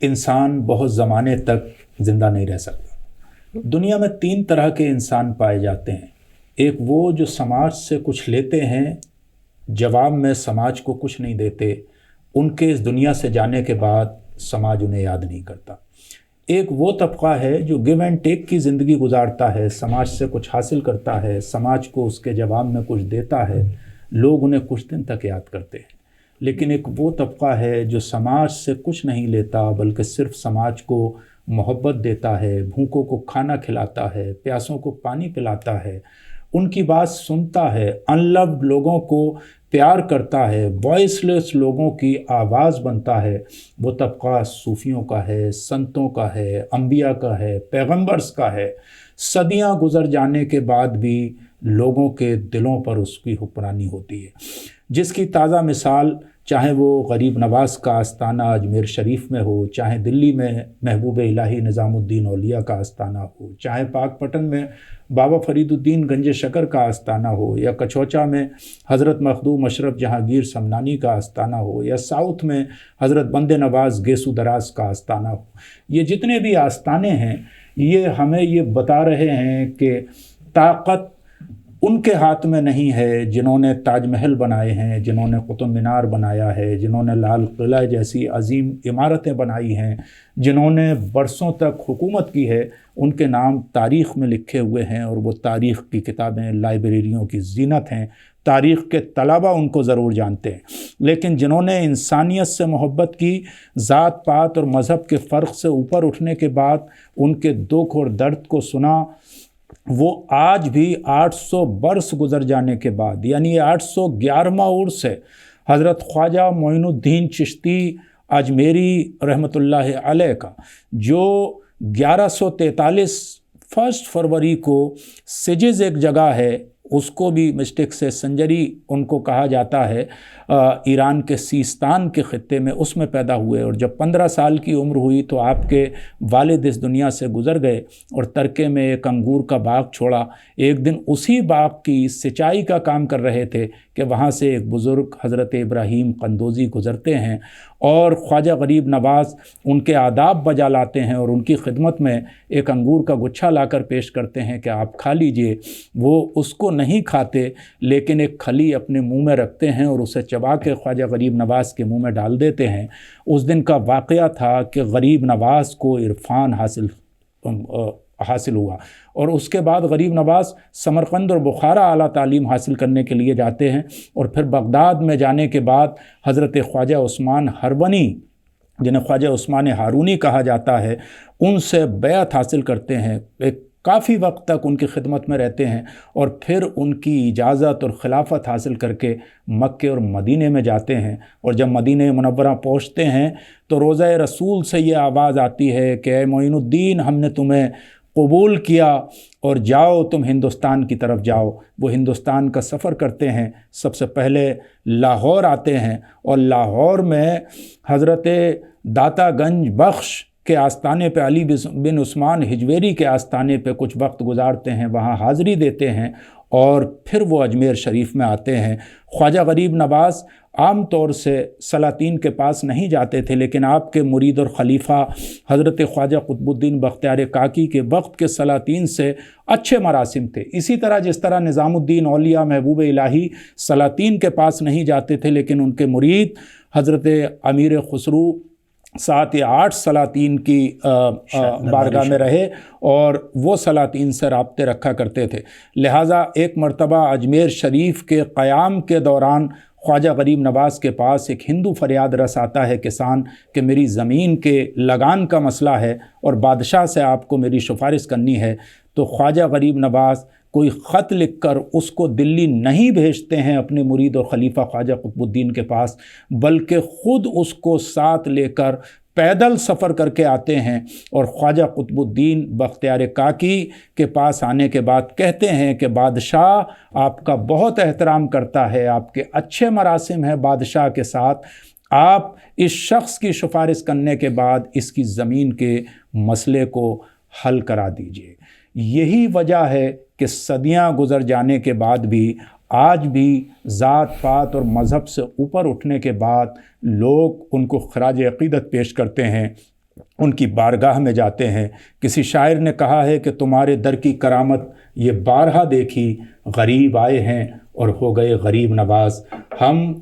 انسان بہت زمانے تک زندہ نہیں رہ سکتا. دنیا میں 3 طرح کے انسان پائے جاتے ہیں. ایک وہ جو سماج سے کچھ لیتے ہیں، جواب میں سماج کو کچھ نہیں دیتے، ان کے اس دنیا سے جانے کے بعد سماج انہیں یاد نہیں کرتا. ایک وہ طبقہ ہے جو گیو اینڈ ٹیک کی زندگی گزارتا ہے، سماج سے کچھ حاصل کرتا ہے، سماج کو اس کے جواب میں کچھ دیتا ہے، لوگ انہیں کچھ دن تک یاد کرتے ہیں. لیکن ایک وہ طبقہ ہے جو سماج سے کچھ نہیں لیتا بلکہ صرف سماج کو محبت دیتا ہے، بھوکوں کو کھانا کھلاتا ہے، پیاسوں کو پانی پلاتا ہے، ان کی بات سنتا ہے، ان لوڈ لوگوں کو پیار کرتا ہے، وائس لیس لوگوں کی آواز بنتا ہے. وہ طبقہ صوفیوں کا ہے، سنتوں کا ہے، انبیاء کا ہے، پیغمبرز کا ہے. صدیاں گزر جانے کے بعد بھی لوگوں کے دلوں پر اس کی حکمرانی ہوتی ہے، جس کی تازہ مثال چاہے وہ غریب نواز کا آستانہ اجمیر شریف میں ہو، چاہے دلی میں محبوب الہی نظام الدین اولیاء کا آستانہ ہو، چاہے پاک پٹن میں بابا فرید الدین گنج شکر کا آستانہ ہو، یا کچوچا میں حضرت مخدوم اشرف جہانگیر سمنانی کا آستانہ ہو، یا ساؤتھ میں حضرت بند نواز گیسو دراز کا آستانہ ہو. یہ جتنے بھی آستانے ہیں یہ ہمیں یہ بتا رہے ہیں کہ طاقت ان کے ہاتھ میں نہیں ہے جنہوں نے تاج محل بنائے ہیں، جنہوں نے قطب مینار بنایا ہے، جنہوں نے لال قلعہ جیسی عظیم عمارتیں بنائی ہیں، جنہوں نے برسوں تک حکومت کی ہے. ان کے نام تاریخ میں لکھے ہوئے ہیں، اور وہ تاریخ کی کتابیں لائبریریوں کی زینت ہیں. تاریخ کے طلبہ ان کو ضرور جانتے ہیں. لیکن جنہوں نے انسانیت سے محبت کی، ذات پات اور مذہب کے فرق سے اوپر اٹھنے کے بعد ان کے دکھ اور درد کو سنا، وہ آج بھی 800 برس گزر جانے کے بعد، یعنی 811واں عرس ہے حضرت خواجہ معین الدین چشتی اجمیری رحمۃ اللہ علیہ کا، جو 1143 فروری کو سجز ایک جگہ ہے، اس کو بھی مسٹک سے سنجری ان کو کہا جاتا ہے، ایران کے سیستان کے خطے میں، اس میں پیدا ہوئے. اور جب 15 سال کی عمر ہوئی تو آپ کے والد اس دنیا سے گزر گئے اور ترکے میں ایک انگور کا باغ چھوڑا. ایک دن اسی باغ کی سچائی کا کام کر رہے تھے کہ وہاں سے ایک بزرگ حضرت ابراہیم قندوزی گزرتے ہیں، اور خواجہ غریب نواز ان کے آداب بجا لاتے ہیں اور ان کی خدمت میں ایک انگور کا گچھا لا کر پیش کرتے ہیں کہ آپ کھا لیجئے. وہ اس کو نہیں کھاتے لیکن ایک کھلی اپنے منہ میں رکھتے ہیں اور اسے چبا کے خواجہ غریب نواز کے منہ میں ڈال دیتے ہیں. اس دن کا واقعہ تھا کہ غریب نواز کو عرفان حاصل ہوا، اور اس کے بعد غریب نواز سمرقند اور بخارا اعلیٰ تعلیم حاصل کرنے کے لیے جاتے ہیں، اور پھر بغداد میں جانے کے بعد حضرت خواجہ عثمان ہرونی، جنہیں خواجہ عثمان ہارونی کہا جاتا ہے، ان سے بیعت حاصل کرتے ہیں، ایک کافی وقت تک ان کی خدمت میں رہتے ہیں، اور پھر ان کی اجازت اور خلافت حاصل کر کے مکے اور مدینے میں جاتے ہیں۔ اور جب مدینہ منورہ پہنچتے ہیں تو روضہ رسول سے یہ آواز آتی ہے کہ اے معین الدین، ہم نے تمہیں قبول کیا اور جاؤ تم ہندوستان کی طرف جاؤ۔ وہ ہندوستان کا سفر کرتے ہیں، سب سے پہلے لاہور آتے ہیں، اور لاہور میں حضرت داتا گنج بخش کے آستانے پہ، علی بن عثمان ہجویری کے آستانے پہ کچھ وقت گزارتے ہیں، وہاں حاضری دیتے ہیں، اور پھر وہ اجمیر شریف میں آتے ہیں۔ خواجہ غریب نواز عام طور سے سلاطین کے پاس نہیں جاتے تھے، لیکن آپ کے مرید اور خلیفہ حضرت خواجہ قطب الدین بختیار کاکی کے وقت کے سلاطین سے اچھے مراسم تھے۔ اسی طرح جس طرح نظام الدین اولیاء محبوب الہی سلاطین کے پاس نہیں جاتے تھے، لیکن ان کے مرید حضرت امیر خسرو 7 یا 8 سلاطین کی بارگاہ میں رہے، اور وہ سلاطین سے رابطے رکھا کرتے تھے۔ لہٰذا ایک مرتبہ اجمیر شریف کے قیام کے دوران خواجہ غریب نواز کے پاس ایک ہندو فریاد رس آتا ہے کسان کہ میری زمین کے لگان کا مسئلہ ہے اور بادشاہ سے آپ کو میری سفارش کرنی ہے۔ تو خواجہ غریب نواز کوئی خط لکھ کر اس کو دلی نہیں بھیجتے ہیں اپنے مرید اور خلیفہ خواجہ قطب الدین کے پاس، بلکہ خود اس کو ساتھ لے کر پیدل سفر کر کے آتے ہیں، اور خواجہ قطب الدین بختیار کاکی کے پاس آنے کے بعد کہتے ہیں کہ بادشاہ آپ کا بہت احترام کرتا ہے، آپ کے اچھے مراسم ہیں بادشاہ کے ساتھ، آپ اس شخص کی سفارش کرنے کے بعد اس کی زمین کے مسئلے کو حل کرا دیجیے۔ یہی وجہ ہے کہ صدیاں گزر جانے کے بعد بھی آج بھی ذات پات اور مذہب سے اوپر اٹھنے کے بعد لوگ ان کو خراج عقیدت پیش کرتے ہیں، ان کی بارگاہ میں جاتے ہیں۔ کسی شاعر نے کہا ہے کہ تمہارے در کی کرامت یہ بارہا دیکھی، غریب آئے ہیں اور ہو گئے غریب نواز۔ ہم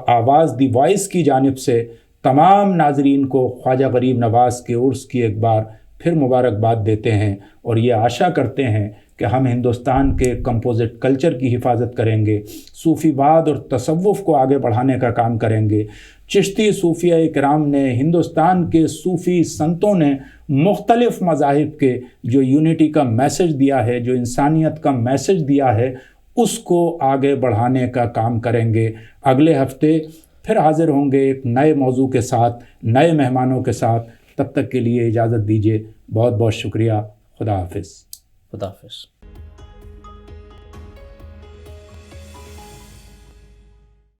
آواز دی وائس کی جانب سے تمام ناظرین کو خواجہ غریب نواز کے عرس کی ایک بار پھر مبارکباد دیتے ہیں، اور یہ آشا کرتے ہیں کہ ہم ہندوستان کے کمپوزٹ کلچر کی حفاظت کریں گے، صوفی واد اور تصوف کو آگے بڑھانے کا کام کریں گے۔ چشتی صوفیہ کرام نے، ہندوستان کے صوفی سنتوں نے مختلف مذاہب کے جو یونٹی کا میسج دیا ہے، جو انسانیت کا میسج دیا ہے، اس کو آگے بڑھانے کا کام کریں گے۔ اگلے ہفتے پھر حاضر ہوں گے ایک نئے موضوع کے ساتھ، نئے مہمانوں کے ساتھ۔ تب تک کے لیے اجازت دیجیے، بہت بہت شکریہ، خدا حافظ۔ خدا حافظ۔